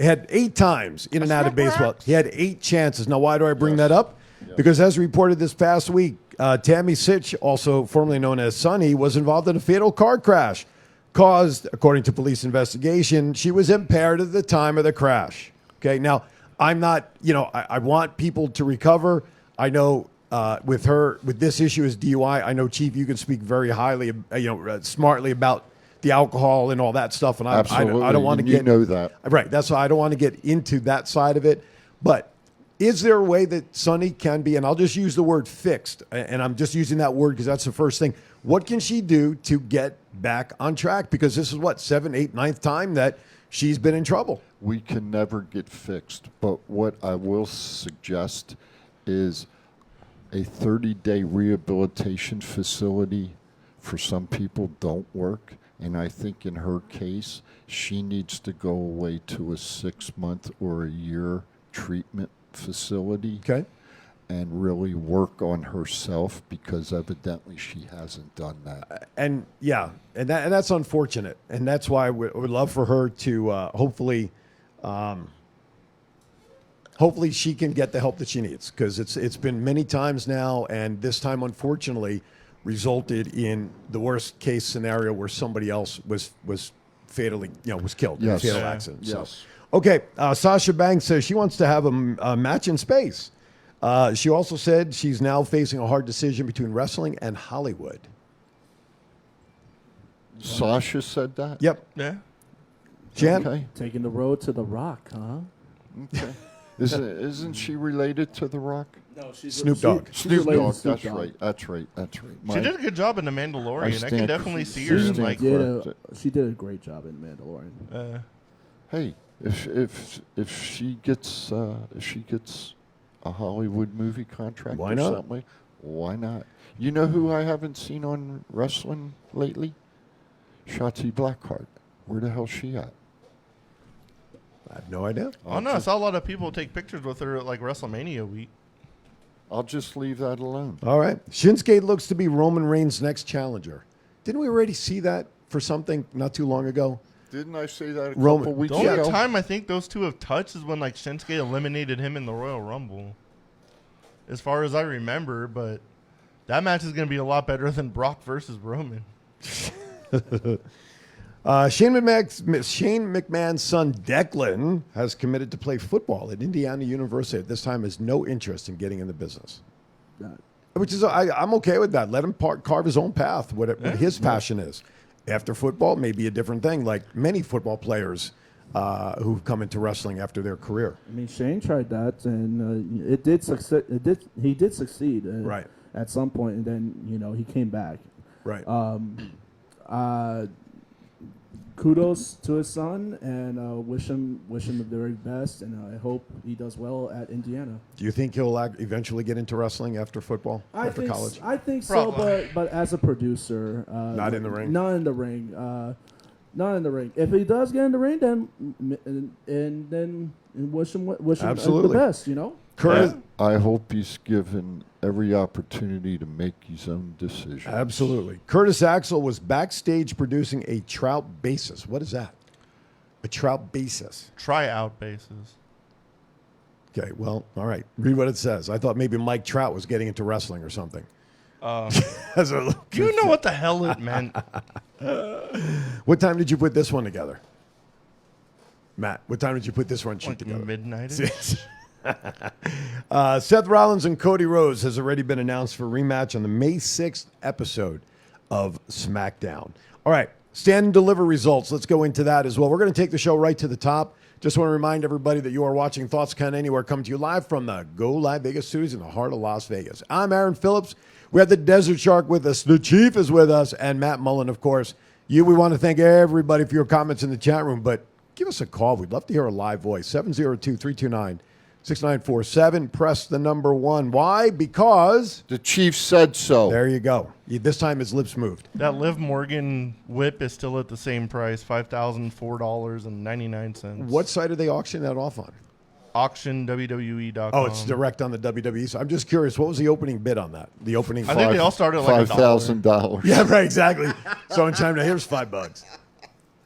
had 8 times in and out of baseball. He had 8 chances. Now, why do I bring that up? Because as reported this past week, Tammy Sitch, also formerly known as Sunny, was involved in a fatal car crash caused, according to police investigation, she was impaired at the time of the crash. Okay, now I'm not, I want people to recover. I know with this issue is DUI. I know, Chief, you can speak very highly, smartly about the alcohol and all that stuff. And I don't want to get, that. Right. That's why I don't want to get into that side of it. But is there a way that Sunny can be, and I'll just use the word fixed, and I'm just using that word because that's the first thing. What can she do to get back on track? Because this is 7th, 8th, 9th time that she's been in trouble. We can never get fixed, but what I will suggest is a 30-day rehabilitation facility for some people don't work, and I think in her case, she needs to go away to a 6-month or a year treatment facility. Okay. And really work on herself, because evidently she hasn't done that. And that's unfortunate, and that's why we would love for her to hopefully she can get the help that she needs, because it's been many times now, and this time unfortunately resulted in the worst case scenario where somebody else was fatally was killed in a fatal accident. Yes. So, okay, Sasha Banks says she wants to have a match in space. She also said she's now facing a hard decision between wrestling and Hollywood. Sasha said that? Yep. Yeah. Jan? Okay. Taking the road to The Rock, huh? Okay. Isn't she related to The Rock? No, she's Snoop Dogg. Snoop related to Dogg. Snoop That's Dogg. right. That's right. That's right. She did a good job in The Mandalorian. I can stand definitely cor- see her in stand like. corrected. She did a great job in Mandalorian. Hey, if she gets a Hollywood movie contract Why or not? something, why not? You know who I haven't seen on wrestling lately? Shotzi Blackheart. Where the hell's she at? I have no idea. Oh no, I saw a lot of people take pictures with her at like WrestleMania week. I'll just leave that alone. All right. Shinsuke looks to be Roman Reigns' next challenger. Didn't we already see that for something not too long ago? Didn't I say that a Roman- couple weeks The only ago? time I think those two have touched is when like Shinsuke eliminated him in the Royal Rumble. As far as I remember, but that match is going to be a lot better than Brock versus Roman. Shane McMahon's son Declan has committed to play football at Indiana University. At this time, has no interest in getting in the business. Which is, I'm okay with that. Let him carve his own path, what his passion is. After football, may be a different thing, like many football players who've come into wrestling after their career. I mean, Shane tried that, and it did succeed. He did succeed, Right. at some point, and then he came back. Right. Kudos to his son, and wish him the very best, and I hope he does well at Indiana. Do you think he'll eventually get into wrestling after football, after college? I think Probably. so, but as a producer, Not in the ring? Not in the ring. Not in the ring. If he does get in the ring, then wish him Absolutely. the best. Curtis, I hope he's given every opportunity to make his own decision. Absolutely. Curtis Axel was backstage producing a trout basis. What is that? A trout basis. Tryout bases. Okay, well, all right. Read what it says. I thought maybe Mike Trout was getting into wrestling or something. As a little You know what the hell it meant. What time did you put this one together? Matt, what time did you put this one shoot Like together? midnight. Seth Rollins and Cody Rhodes has already been announced for rematch on the May 6th episode of SmackDown. All right, stand and deliver results. Let's go into that as well. We're going to take the show right to the top. Just want to remind everybody that you are watching Thoughts Count Anywhere, coming to you live from the Go Live Vegas studios in the heart of Las Vegas. I'm Aaron Phillips. We have the Desert Shark with us. The Chief is with us, and Matt Mullen, of course. We want to thank everybody for your comments in the chat room, but give us a call. We'd love to hear a live voice. 702-329-6947. Press the number 1. Why? Because the Chief said so. There you go. This time his lips moved. That Liv Morgan whip is still at the same price, $5,004.99. What site are they auctioning that off on? AuctionWWE.com. Oh, it's direct on the WWE. So I'm just curious, what was the opening bid on that? The opening. I think they all started at like $5,000. Yeah, right, exactly. So in China, here's $5.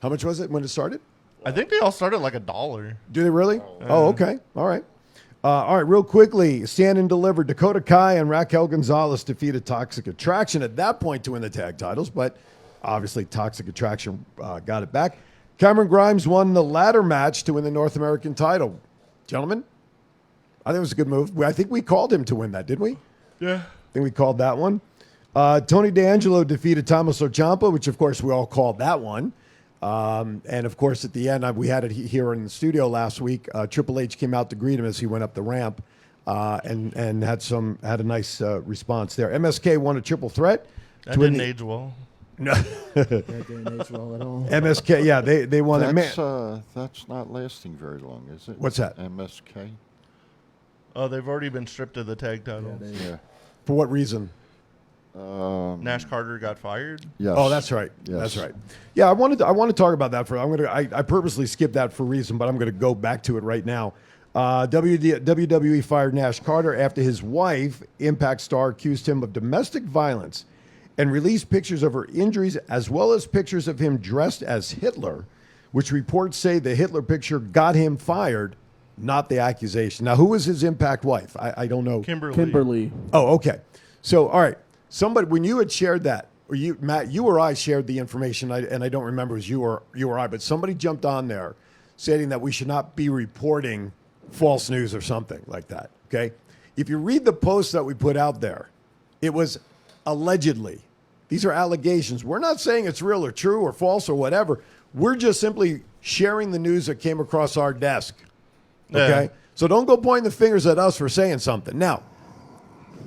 How much was it when it started? I think they all started like $1. Do they really? Oh, okay. All right. All right, real quickly, Stand and Deliver. Dakota Kai and Raquel Gonzalez defeated Toxic Attraction at that point to win the tag titles, but obviously Toxic Attraction got it back. Cameron Grimes won the ladder match to win the North American title. Gentlemen, I think it was a good move. I think we called him to win that, didn't we? Yeah. I think we called that one. Tony D'Angelo defeated Tommaso Ciampa, which, of course, we all called that one. And, of course, at the end, we had it here in the studio last week. Triple H came out to greet him as he went up the ramp and had a nice response there. MSK won a triple threat. That didn't age well. No. That didn't age well at all. MSK, yeah, they won it. That's not lasting very long, is it? What's that? MSK? Oh, they've already been stripped of the tag titles. Yeah. For what reason? Nash Carter got fired. Yes. Oh, that's right. Yes. That's right. Yeah, I want to talk about that I purposely skipped that for a reason, but I'm going to go back to it right now. WWE fired Nash Carter after his wife, Impact star, accused him of domestic violence and released pictures of her injuries as well as pictures of him dressed as Hitler, which reports say the Hitler picture got him fired, not the accusation. Now, who was his Impact wife? I don't know. Kimberly. Oh, okay. So, all right. Somebody, when you had shared that, or you, Matt, you or I shared the information, and I don't remember if it was you or I, but somebody jumped on there stating that we should not be reporting false news or something like that. Okay? If you read the post that we put out there, it was allegedly. These are allegations. We're not saying it's real or true or false or whatever. We're just simply sharing the news that came across our desk. Okay? Yeah. So don't go pointing the fingers at us for saying something. Now,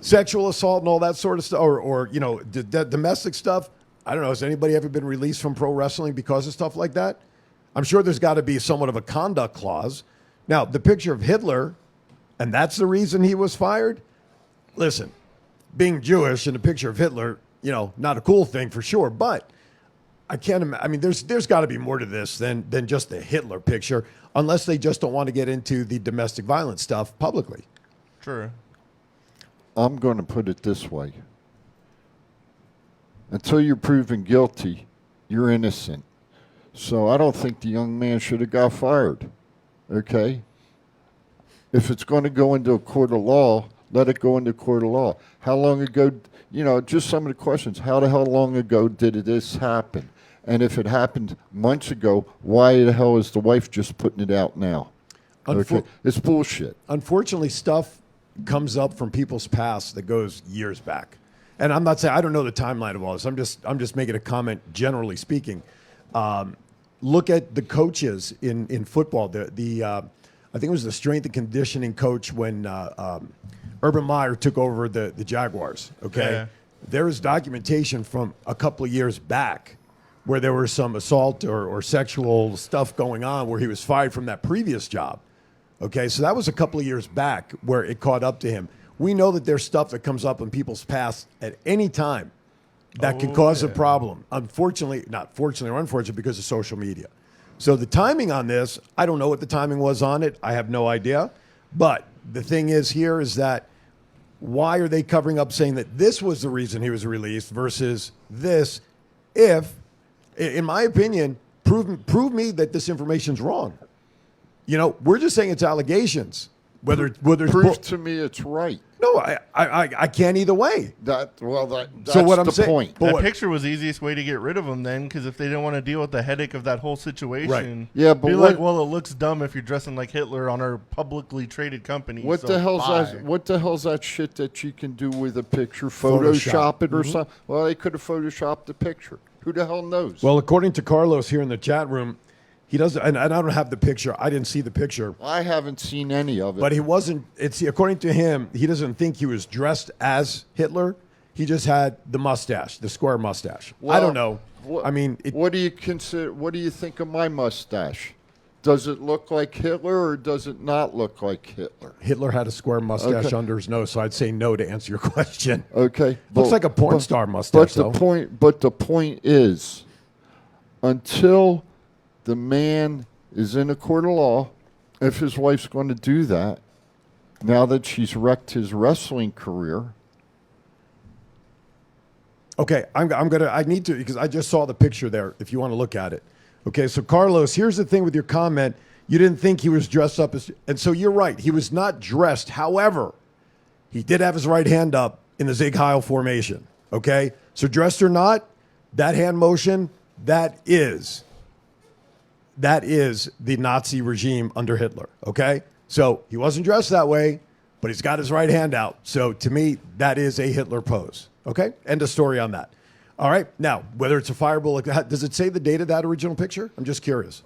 sexual assault and all that sort of stuff, or domestic stuff. I don't know. Has anybody ever been released from pro wrestling because of stuff like that? I'm sure there's got to be somewhat of a conduct clause. Now, the picture of Hitler, and that's the reason he was fired? Listen, being Jewish and a picture of Hitler, not a cool thing for sure, but I can't imagine. I mean, there's got to be more to this than just the Hitler picture, unless they just don't want to get into the domestic violence stuff publicly. True. I'm going to put it this way. Until you're proven guilty, you're innocent. So I don't think the young man should have got fired. Okay? If it's going to go into a court of law, let it go into court of law. How long ago, just some of the questions. How the hell long ago did this happen? And if it happened months ago, why the hell is the wife just putting it out now? Okay? It's bullshit. Unfortunately, stuff comes up from people's past that goes years back. And I'm not saying, I don't know the timeline of all this. I'm just making a comment, generally speaking. Look at the coaches in football. I think it was the strength and conditioning coach when Urban Meyer took over the Jaguars. Okay. Yeah. There is documentation from a couple of years back where there was some assault or sexual stuff going on where he was fired from that previous job. Okay, so that was a couple of years back where it caught up to him. We know that there's stuff that comes up in people's past at any time that can cause a problem. Unfortunately, not fortunately or unfortunately, because of social media. So the timing on this, I don't know what the timing was on it. I have no idea. But the thing is here is that why are they covering up saying that this was the reason he was released versus this if, in my opinion, prove me that this information's wrong. We're just saying it's allegations. Whether prove to me it's right. No, I can't either way. That's so what I'm the saying, point. That picture was the easiest way to get rid of him then, because if they didn't want to deal with the headache of that whole situation, right. Yeah, but be like, well, it looks dumb if you're dressing like Hitler on our publicly traded company. What so the hell's bye. that? What the hell's that shit that you can do with a picture? Photoshop it or something? Well, they could have photoshopped the picture. Who the hell knows? Well, according to Carlos here in the chat room, he doesn't, and I don't have the picture. I didn't see the picture. I haven't seen any of it. But he wasn't. According to him, he doesn't think he was dressed as Hitler. He just had the mustache, the square mustache. Well, I don't know. What, I mean, what do you consider? What do you think of my mustache? Does it look like Hitler or does it not look like Hitler? Hitler had a square mustache under his nose, so I'd say no to answer your question. Okay, looks like a porn star mustache. But the point is, until the man is in a court of law, if his wife's going to do that, now that she's wrecked his wrestling career. Okay, I need to, because I just saw the picture there, if you want to look at it. Okay, so Carlos, here's the thing with your comment. You didn't think he was dressed up as, and so you're right. He was not dressed. However, he did have his right hand up in the Sieg Heil formation. Okay? So dressed or not, that hand motion, that is the Nazi regime under Hitler. Okay? So he wasn't dressed that way, but he's got his right hand out. So to me, that is a Hitler pose. Okay? End of story on that. All right. Now, whether it's a fireball, does it say the date of that original picture? I'm just curious.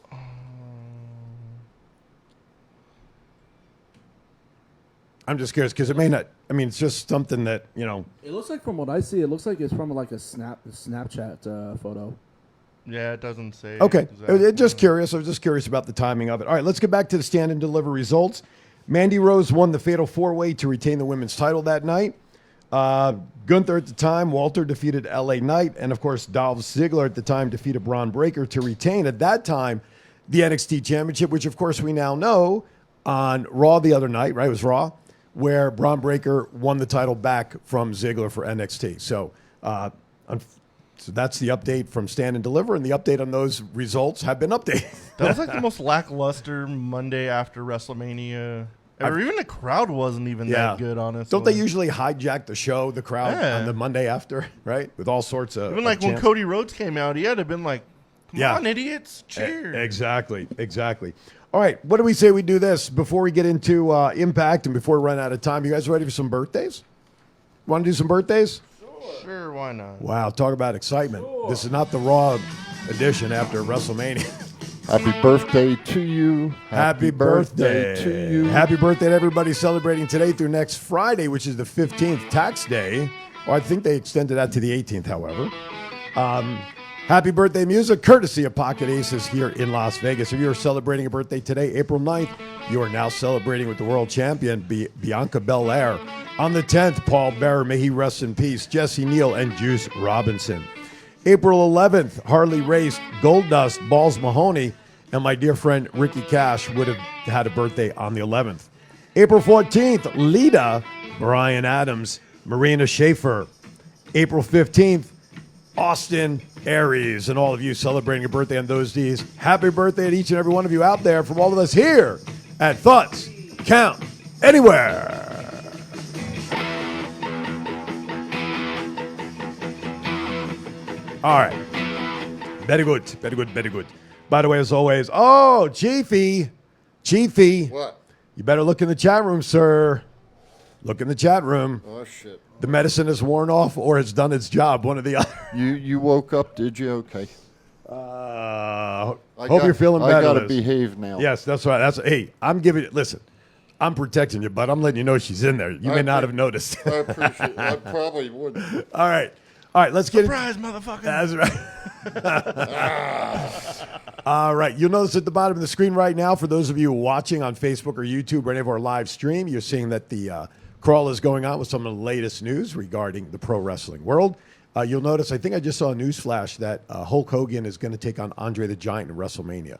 I'm just curious because it may not. I mean, it's just something that, you know. It looks like, from what I see, it looks like it's from like a Snapchat photo. Yeah, it doesn't say. Okay. Exactly. Just curious. I was just curious about the timing of it. All right, let's get back to the stand and deliver results. Mandy Rose won the Fatal 4-Way to retain the women's title that night. Gunther at the time, Walter defeated LA Knight, and of course Dolph Ziggler at the time defeated Braun Breaker to retain at that time the NXT Championship, which of course we now know on Raw the other night, right? It was Raw, where Braun Breaker won the title back from Ziggler for NXT. So, so that's the update from Stand and Deliver, and the update on those results have been updated. That was like the most lackluster Monday after WrestleMania. Or even the crowd wasn't even that good, honestly. Don't they usually hijack the show, the crowd, on the Monday after, right? With all sorts of even like when Cody Rhodes came out, he had to have been like, come on, idiots, cheer. Exactly. All right, what do we say we do this before we get into Impact and before we run out of time? You guys ready for some birthdays? Want to do some birthdays? Sure, why not? Wow, talk about excitement. This is not the Raw edition after WrestleMania. Happy birthday to you. Happy birthday to you. Happy birthday to everybody celebrating today through next Friday, which is the 15th, tax day. Or I think they extended that to the 18th, however. Happy birthday music, courtesy of Pocket Aces here in Las Vegas. If you're celebrating a birthday today, April 9th, you are now celebrating with the world champion, Bianca Belair. On the 10th, Paul Bearer, may he rest in peace, Jesse Neal, and Juice Robinson. April 11th, Harley Race, Goldust, Balls Mahoney, and my dear friend Ricky Cash would have had a birthday on the 11th. April 14th, Lita, Brian Adams, Marina Schaefer. April 15th, Austin Aries, and all of you celebrating a birthday on those days. Happy birthday to each and every one of you out there from all of us here at Thoughts Count Anywhere. All right. Very good. By the way, as always, Chiefy. What? You better look in the chat room, sir. Look in the chat room. Oh, shit. The medicine has worn off or has done its job, one or the other. You woke up, did you? Okay. Hope you're feeling better. I got to Liz. behave now. Yes, that's right. Hey, listen, I'm protecting you, but I'm letting you know she's in there. You may not have noticed. I appreciate it. I probably wouldn't. All right, let's get Surprise, motherfucker. That's right. All right, you'll notice at the bottom of the screen right now, for those of you watching on Facebook or YouTube or any of our live stream, you're seeing that the crawl is going on with some of the latest news regarding the pro wrestling world. You'll notice, I think I just saw a news flash that Hulk Hogan is going to take on Andre the Giant in WrestleMania.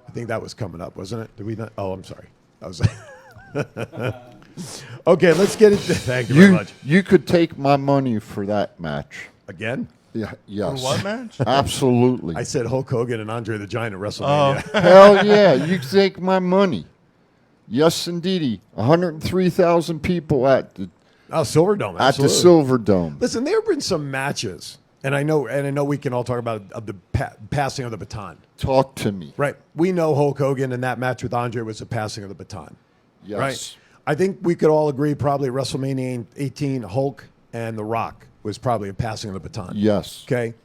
I think that was coming up, wasn't it? Did we not? Oh, I'm sorry. That was. Okay, let's get into. Thank you very much. You could take my money for that match. Again? Yeah. Yes. For what match? Absolutely. I said Hulk Hogan and Andre the Giant at WrestleMania. Oh. Hell yeah! You can take my money. Yes, indeedy. 103,000 people at the Silverdome. At the Absolutely. Silverdome. Listen, there have been some matches, and I know we can all talk about the passing of the baton. Talk to me. Right. We know Hulk Hogan and that match with Andre was a passing of the baton. Yes. Right. I think we could all agree probably WrestleMania 18, Hulk and The Rock was probably a passing of the baton. Yes. Okay.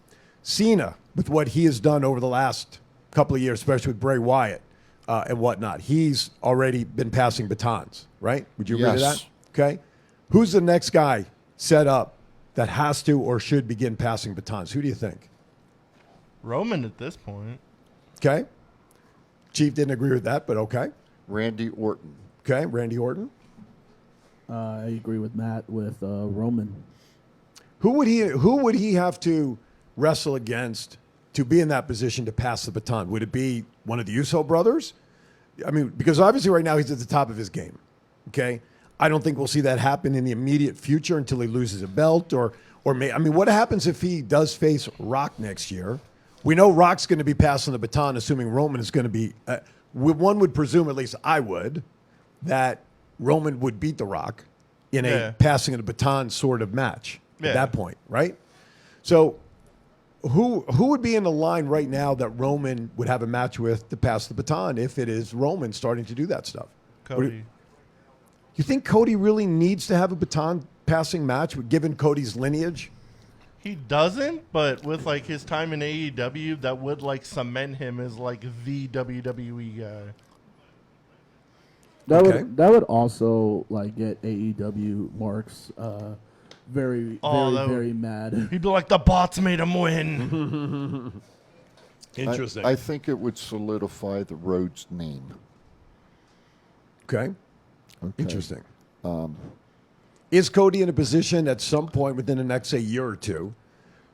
Cena, with what he has done over the last couple of years, especially with Bray Wyatt and whatnot, he's already been passing batons, right? Would you agree to that? Okay. Who's the next guy set up that has to or should begin passing batons? Who do you think? Roman at this point. Okay. Chief didn't agree with that, but okay. Randy Orton. Okay, Randy Orton. I agree with Matt with Roman. Who would he have to wrestle against to be in that position to pass the baton? Would it be one of the Uso brothers? I mean, because obviously right now he's at the top of his game. Okay, I don't think we'll see that happen in the immediate future until he loses a belt or what happens if he does face Rock next year? We know Rock's going to be passing the baton, assuming Roman is going to be one would presume, at least I would, that Roman would beat The Rock in a passing of the baton sort of match at that point, right? So who would be in the line right now that Roman would have a match with to pass the baton if it is Roman starting to do that stuff? Cody. You think Cody really needs to have a baton passing match given Cody's lineage? He doesn't, but with like his time in AEW, that would like cement him as like the WWE guy. That would also like get AEW marks very mad. He'd be like, the bots made him win. Interesting. I think it would solidify the Rhodes name. Okay. Interesting. Is Cody in a position at some point within the next, say, year or two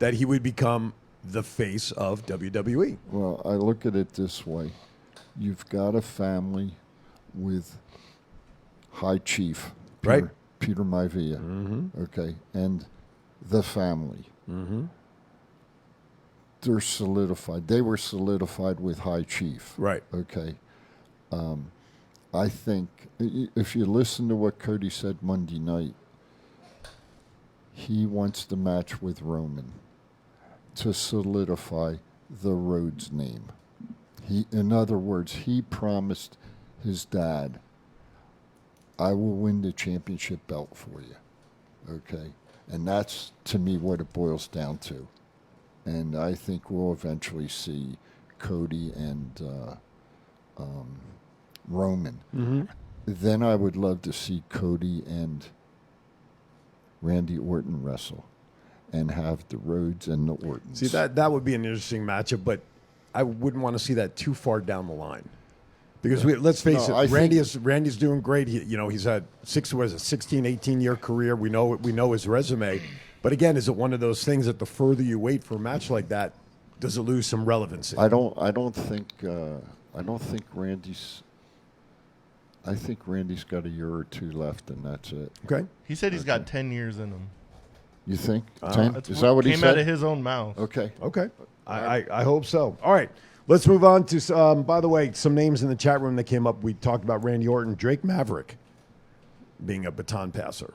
that he would become the face of WWE? Well, I look at it this way. You've got a family with High Chief, Peter Maivia, okay, and the family. They're solidified. They were solidified with High Chief. Right. Okay. I think if you listen to what Cody said Monday night, he wants the match with Roman to solidify the Rhodes name. In other words, he promised his dad, I will win the championship belt for you. Okay? And that's, to me, what it boils down to. And I think we'll eventually see Cody and Roman. Then I would love to see Cody and Randy Orton wrestle and have the Rhodes and the Ortons. See, that would be an interesting matchup, but I wouldn't want to see that too far down the line. Because let's face it, Randy's doing great. He's had 16, 18-year career. We know his resume. But again, is it one of those things that the further you wait for a match like that, does it lose some relevancy? I don't think Randy's. I think Randy's got a year or two left, and that's it. Okay. He said he's got 10 years in him. You think? 10? Is that what he said? Came out of his own mouth. Okay. Okay. I hope so. All right. Let's move on to, by the way, some names in the chat room that came up. We talked about Randy Orton, Drake Maverick being a baton passer.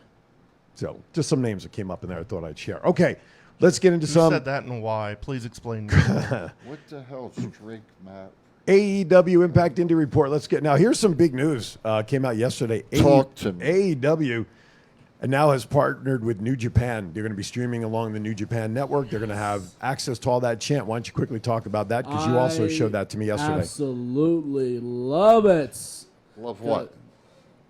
So just some names that came up in there I thought I'd share. Okay. Let's get into Who some. said that and why? Please explain. What the hell is Drake Maverick? AEW Impact Indie Report. Let's get now. Here's some big news. Came out yesterday. Talk to me. AEW now has partnered with New Japan. They're going to be streaming along the New Japan network. They're going to have access to all that chant. Why don't you quickly talk about that? Because you also showed that to me yesterday. Absolutely love it. Love what?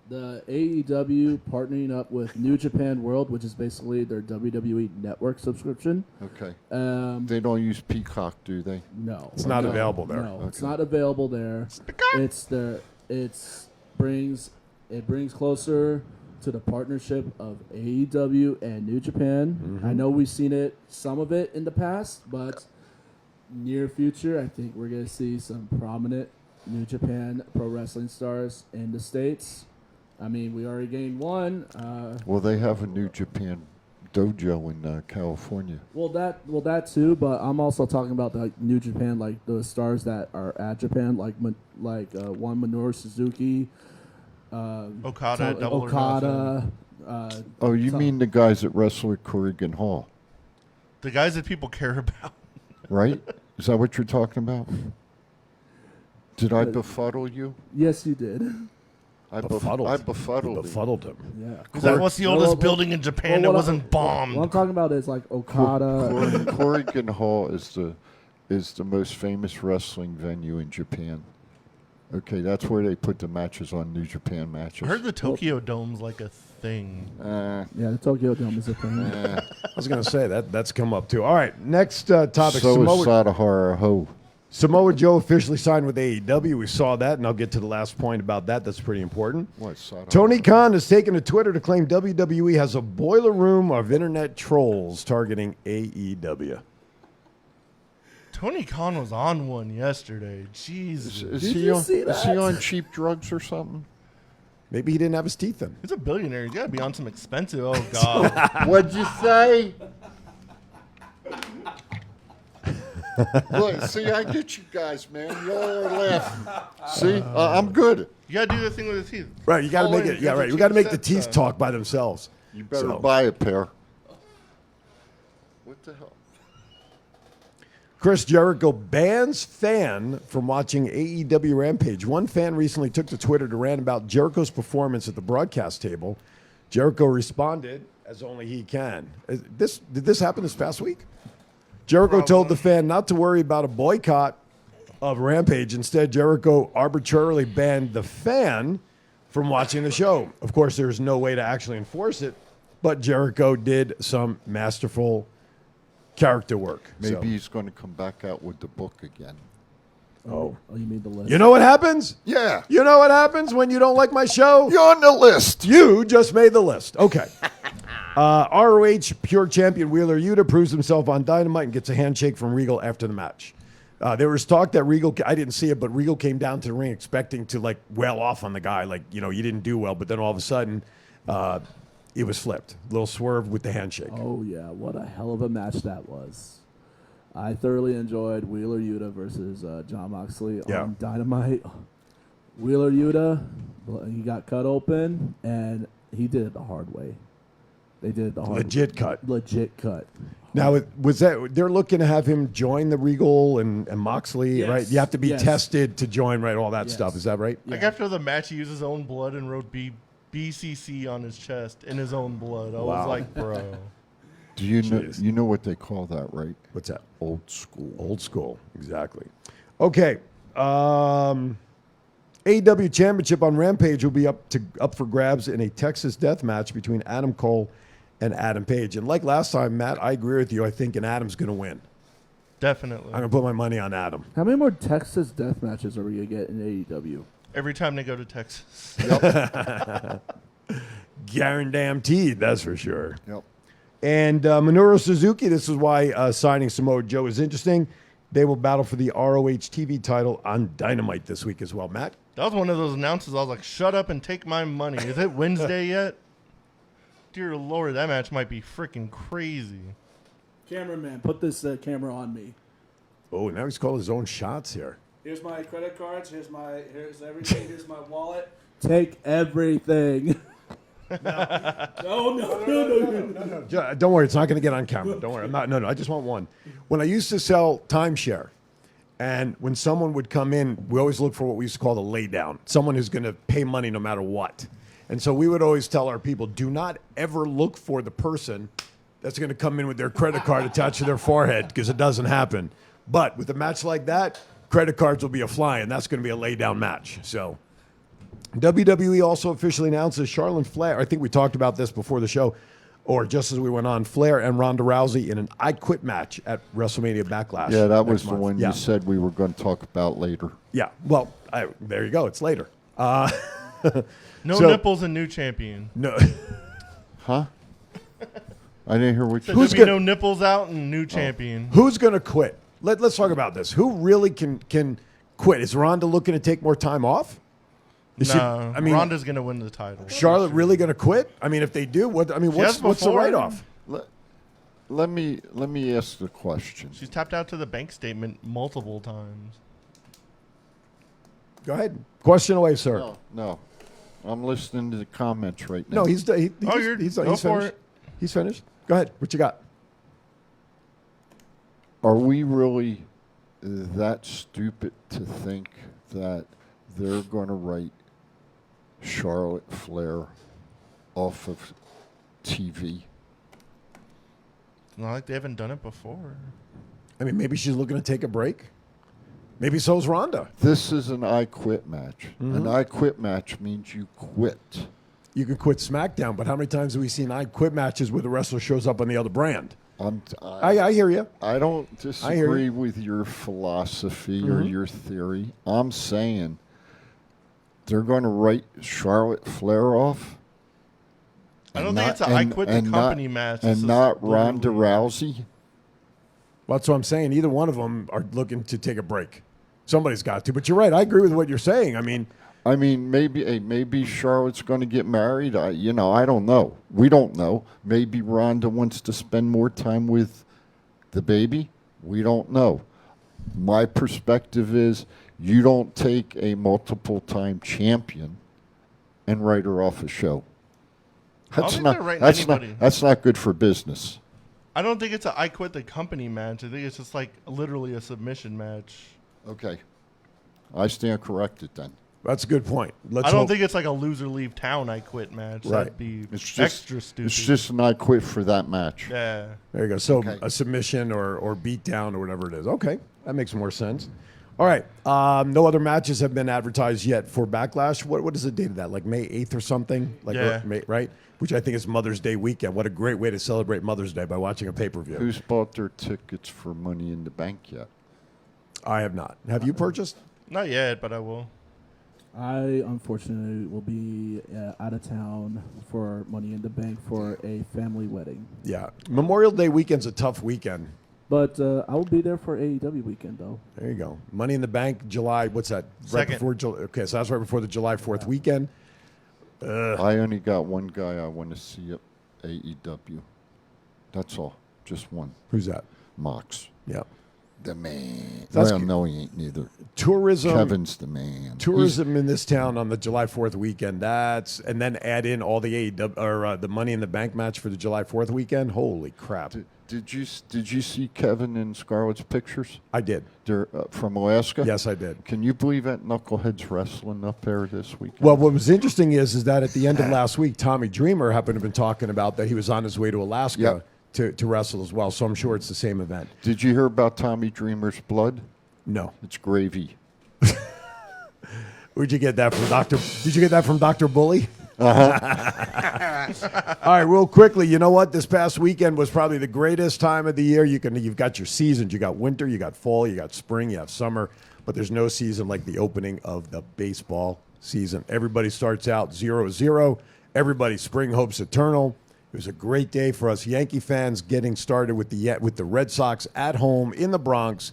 The AEW partnering up with New Japan World, which is basically their WWE network subscription. Okay. They don't use Peacock, do they? No, it's not available there. No, it's not available there. It brings closer to the partnership of AEW and New Japan. I know we've seen some of it in the past, but near future, I think we're going to see some prominent New Japan pro wrestling stars in the States. I mean, we already gained one. Well, they have a New Japan dojo in California. Well, that too. But I'm also talking about the New Japan, like the stars that are at Japan, like one Minoru Suzuki, Okada. Oh, you mean the guys that wrestle at Corrigan Hall? The guys that people care about. Right? Is that what you're talking about? Did I befuddle you? Yes, you did. I befuddled him. Yeah. That was the oldest building in Japan that wasn't bombed. What I'm talking about is like Okada. Corrigan Hall is the most famous wrestling venue in Japan. Okay, that's where they put the matches on, New Japan matches. I heard the Tokyo Dome's like a thing. Yeah, the Tokyo Dome is a thing. I was going to say that's come up too. All right, next topic. So is Sadahara Ho. Samoa Joe officially signed with AEW. We saw that, and I'll get to the last point about that. That's pretty important. Tony Khan has taken to Twitter to claim WWE has a boiler room of internet trolls targeting AEW. Tony Khan was on one yesterday. Jesus. Is he on cheap drugs or something? Maybe he didn't have his teeth in. He's a billionaire. He's got to be on some expensive. Oh, God. What'd you say? Look, see, I get you guys, man. You all are laughing. See, I'm good. You gotta do the thing with the teeth. Right, you got to All make in, it. Yeah, that's right. what We got to Chief make the said, teeth son. talk by themselves. You better So- buy a pair. What the hell? Chris Jericho bans fan from watching AEW Rampage. One fan recently took to Twitter to rant about Jericho's performance at the broadcast table. Jericho responded as only he can. Did this happen this past week? Jericho told the fan not to worry about a boycott of Rampage. Instead, Jericho arbitrarily banned the fan from watching the show. Of course, there's no way to actually enforce it, but Jericho did some masterful character work. Maybe he's going to come back out with the book again. Oh, you made the list. You know what happens? Yeah. You know what happens when you don't like my show? You're on the list. You just made the list. Okay. ROH Pure Champion Wheeler Yuta proves himself on Dynamite and gets a handshake from Regal after the match. There was talk that Regal, I didn't see it, but Regal came down to the ring expecting to like wail off on the guy. Like, you didn't do well. But then all of a sudden, it was flipped. A little swerve with the handshake. Oh, yeah. What a hell of a match that was. I thoroughly enjoyed Wheeler Yuta versus John Moxley on Dynamite. Wheeler Yuta, he got cut open, and he did it the hard way. They did it the hard way. Legit cut. Now, was that they're looking to have him join the Regal and Moxley, Yes. right? You have to be Yes. tested to join, right? All that stuff. Is that right? Like after the match, he used his own blood and wrote BCC on his chest in his own blood. I was Wow. like, bro. Do you know what they call that, right? What's that? Old school. Old school, exactly. Okay. AEW Championship on Rampage will be up for grabs in a Texas death match between Adam Cole and Adam Page. And like last time, Matt, I agree with you. I think Adam's going to win. Definitely. I'm going to put my money on Adam. How many more Texas death matches are we going to get in AEW? Every time they go to Texas. Guaranteed, that's for sure. Yep. And Minoru Suzuki, this is why signing Samoa Joe is interesting. They will battle for the ROH TV title on Dynamite this week as well. Matt? That was one of those announcements. I was like, shut up and take my money. Is it Wednesday yet? Dear Lord, that match might be freaking crazy. Cameraman, put this camera on me. Oh, now he's calling his own shots here. Here's my credit cards. Here's everything. Here's my wallet. Take everything. No. Don't worry, it's not going to get on camera. Don't worry. I'm not. No. I just want one. When I used to sell timeshare, and when someone would come in, we always look for what we used to call the lay down. Someone who's going to pay money no matter what. And so we would always tell our people, do not ever look for the person that's going to come in with their credit card attached to their forehead, because it doesn't happen. But with a match like that, credit cards will be a fly, and that's going to be a lay down match. So WWE also officially announces Charlotte Flair. I think we talked about this before the show, or just as we went on. Flair and Ronda Rousey in an I Quit match at WrestleMania Backlash. Yeah, that next was the month. one Yeah. you said we were going to talk about later. Yeah. Well, there you go. It's later. No So- nipples and new champion. No. Huh? I didn't hear what you There'll said. be no nipples out and new champion. Who's going to quit? Let's talk about this. Who really can quit? Is Ronda looking to take more time off? Is she- No, Ronda's going to win the title. Charlotte really going to quit? I mean, if they do, what's has the before. write-off? Let me ask the question. She's tapped out to the bank statement multiple times. Go ahead. Question away, sir. No. I'm listening to the comments right now. No, he's go finished. for it. He's finished. Go ahead. What you got? Are we really that stupid to think that they're going to write Charlotte Flair off of TV? It's not like they haven't done it before. I mean, maybe she's looking to take a break. Maybe so's Ronda. This is an I Quit match. Mm-hmm. An I Quit match means you quit. You can quit SmackDown, but how many times have we seen I Quit matches where the wrestler shows up on the other brand? I hear you. I don't I hear disagree you. with your philosophy or Mhm. your theory. I'm saying they're going to write Charlotte Flair off. I don't and think not- it's a I and- Quit the and company not- match. And This is not Ronda literally- Rousey. Well, that's what I'm saying. Either one of them are looking to take a break. Somebody's got to. But you're right. I agree with what you're saying. I mean, maybe Charlotte's going to get married. I don't know. We don't know. Maybe Ronda wants to spend more time with the baby. We don't know. My perspective is you don't take a multiple-time champion and write her off a show. don't think they're writing anybody. That's not good for business. I don't think it's a I quit the company match. I think it's just like literally a submission match. Okay. I stand corrected then. That's a good point. I don't think it's like a loser leave town I quit match. Right. That'd be It's extra stupid. It's just an I quit for that match. Yeah. There you go. So Okay. a submission or beat down or whatever it is. Okay, that makes more sense. All right. No other matches have been advertised yet for Backlash. What is the date of that? Like May 8th or something? Like Yeah. May, right? Which I think is Mother's Day weekend. What a great way to celebrate Mother's Day by watching a pay-per-view. Who's bought their tickets for Money in the Bank yet? I have not. Have you purchased? Not yet, but I will. I unfortunately will be out of town for Money in the Bank for a family wedding. Yeah. Memorial Day weekend's a tough weekend. But I will be there for AEW weekend, though. There you go. Money in the Bank, July, what's that? Right Second. before July. Okay, so that's right before the July 4th weekend. I only got one guy I want to see at AEW. That's all. Just one. Who's that? Mox. Yeah. The man. That's Well, good. no, he ain't neither. Tourism. Kevin's the man. Tourism in this town on the July 4th weekend. And then add in all the AEW or the Money in the Bank match for the July 4th weekend. Holy crap! Did you see Kevin and Scarlett's pictures? I did. They're from Alaska. Yes, I did. Can you believe that Knucklehead's wrestling up there this weekend? Well, what was interesting is that at the end of last week, Tommy Dreamer happened to have been talking about that he was on his way to Alaska Yep. to wrestle as well. So I'm sure it's the same event. Did you hear about Tommy Dreamer's blood? No. It's gravy. Where'd you get that from, Doctor? Did you get that from Dr. Bully? Uh-huh. All right, real quickly, you know what? This past weekend was probably the greatest time of the year. You've got your seasons. You got winter, you got fall, you got spring, you have summer, but there's no season like the opening of the baseball season. Everybody starts out 0-0. Everybody's spring hopes eternal. It was a great day for us Yankee fans getting started with the Red Sox at home in the Bronx,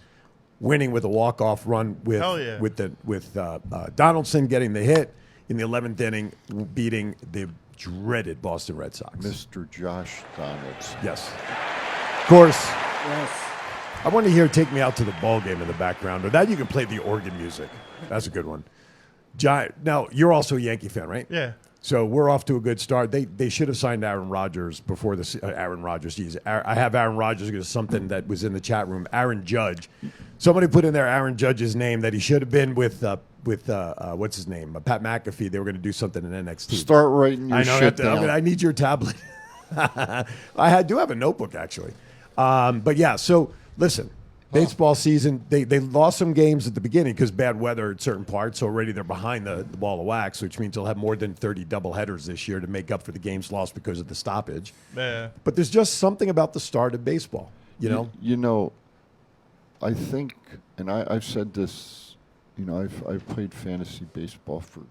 winning with a walk-off run with Hell yeah. with Donaldson getting the hit in the 11th inning, beating the dreaded Boston Red Sox. Mr. Josh Donaldson. Yes. Of course, Yes. I want to hear Take Me Out to the Ball Game in the background, or that you can play the organ music. That's a good one. Now, you're also a Yankee fan, right? Yeah. So we're off to a good start. They should have signed Aaron Rodgers before the Aaron Rodgers. Geez, I have Aaron Rodgers because something that was in the chat room. Aaron Judge. Somebody put in there Aaron Judge's name that he should have been with what's his name? Pat McAfee. They were going to do something in NXT. Start writing your shit down. I need your tablet. I do have a notebook actually. But yeah, so listen. Baseball season, they lost some games at the beginning because bad weather at certain parts. So already they're behind the ball of wax, which means they'll have more than 30 doubleheaders this year to make up for the games lost because of the stoppage. Yeah. But there's just something about the start of baseball, you know? You know, I think, and I've said this, you know, I've played fantasy baseball for.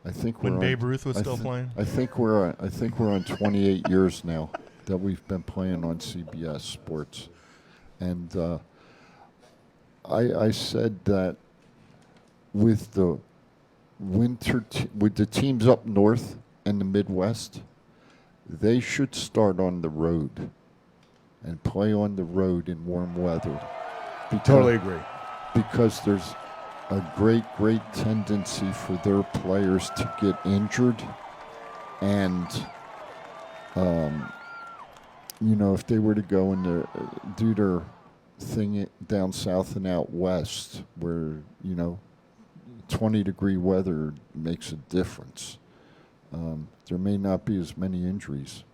I think When we're Babe Ruth was still playing? I think we're on 28 years now that we've been playing on CBS Sports. And I said that with the with the teams up north and the Midwest, they should start on the road and play on the road in warm weather. Totally agree. Because there's a great tendency for their players to get injured, and you know, if they were to go and do their thing down south and out west, where, you know, 20-degree weather makes a difference, there may not be as many injuries.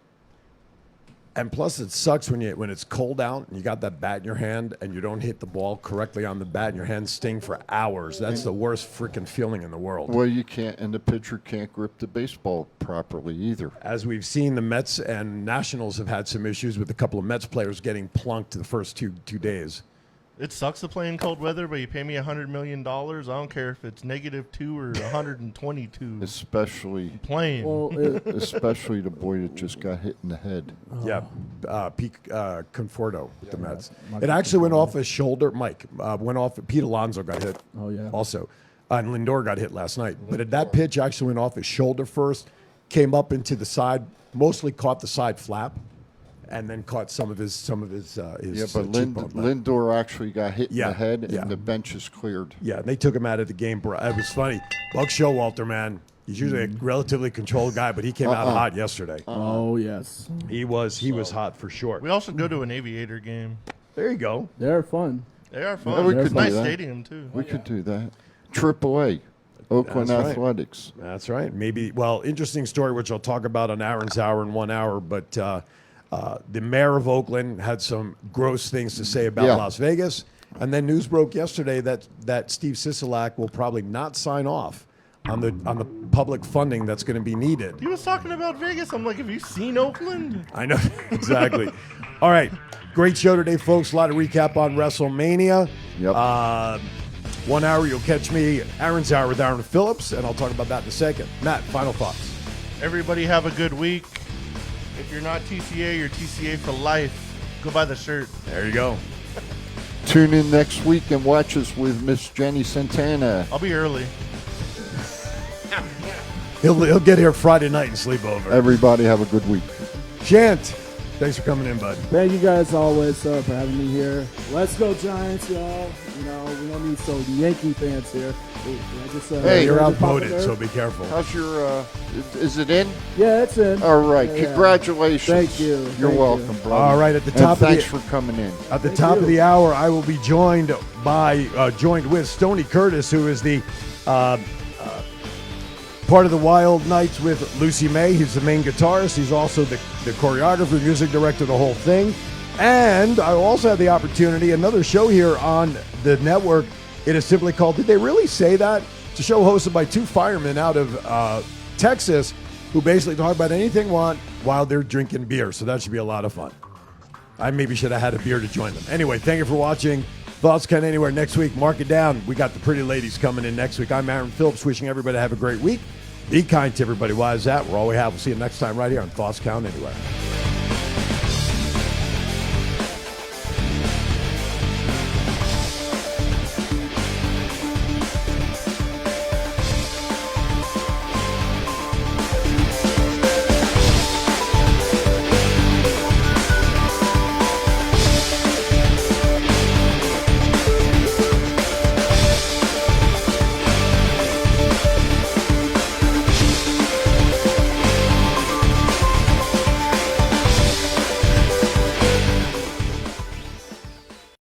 And plus, it sucks when it's cold out and you got that bat in your hand and you don't hit the ball correctly on the bat and your hands sting for hours. That's the worst freaking feeling in the world. Well, you can't, and the pitcher can't grip the baseball properly either. As we've seen, the Mets and Nationals have had some issues with a couple of Mets players getting plunked the first two days. It sucks to play in cold weather, but you pay me $100 million. I don't care if it's -2 or 122. Especially playing. Well, especially the boy that just got hit in the head. Yeah, Pete Conforto with the Mets. Mike It actually went Conforto. off his shoulder. Mike went off. Pete Alonso got hit. Oh, yeah. Also, and Lindor got hit last night. But that pitch actually went off his shoulder first, came up into the side, mostly caught the side flap, and then caught some of his Yeah, but cheekbone. Lindor actually got hit in Yeah, the head, yeah. and the bench is cleared. Yeah, and they took him out of the game. It was funny. Buck Showalter, man. He's usually a relatively controlled guy, but he came out hot yesterday. Oh, yes. He was hot for sure. We all should go to an Aviator game. There you go. They're fun. They are Yeah, fun. we It's could a nice do that. stadium, too. We could do that. AAA, Oakland That's right. Athletics. That's right. Maybe, well, interesting story, which I'll talk about on Aaron's Hour in 1 hour, but the mayor of Oakland had some gross things to say about Yeah. Las Vegas. And then news broke yesterday that Steve Sisolak will probably not sign off on the public funding that's going to be needed. He was talking about Vegas. I'm like, have you seen Oakland? I know. Exactly. All right. Great show today, folks. A lot of recap on WrestleMania. Yep. 1 hour, you'll catch me, Aaron's Hour with Aaron Phillips, and I'll talk about that in a second. Matt, final thoughts. Everybody have a good week. If you're not TCA, you're TCA for life. Go buy the shirt. There you go. Tune in next week and watch us with Miss Jenny Santana. I'll be early. He'll get here Friday night and sleep over. Everybody have a good week. Shant, thanks for coming in, bud. Thank you guys always for having me here. Let's go Giants, y'all. You know, we don't need so Yankee fans here. Hey, you're outvoted, so be careful. How's your, is it in? Yeah, it's in. All right, Yeah. congratulations. Thank you. You're Thank welcome, you. brother. All right, at the And top of thanks the- for coming in. At the top of the hour, I will be joined with Stoney Curtis, who is the part of the Wild Nights with Lucy May. He's the main guitarist. He's also the choreographer, music director, the whole thing. And I also had the opportunity, another show here on the network. It is simply called, did they really say that? It's a show hosted by two firemen out of Texas who basically talk about anything they want while they're drinking beer. So that should be a lot of fun. I maybe should have had a beer to join them. Anyway, thank you for watching. Thoughts Count Anywhere next week. Mark it down. We got the pretty ladies coming in next week. I'm Aaron Phillips, wishing everybody to have a great week. Be kind to everybody. Why is that? We're all we have. We'll see you next time right here on Thoughts Count Anywhere.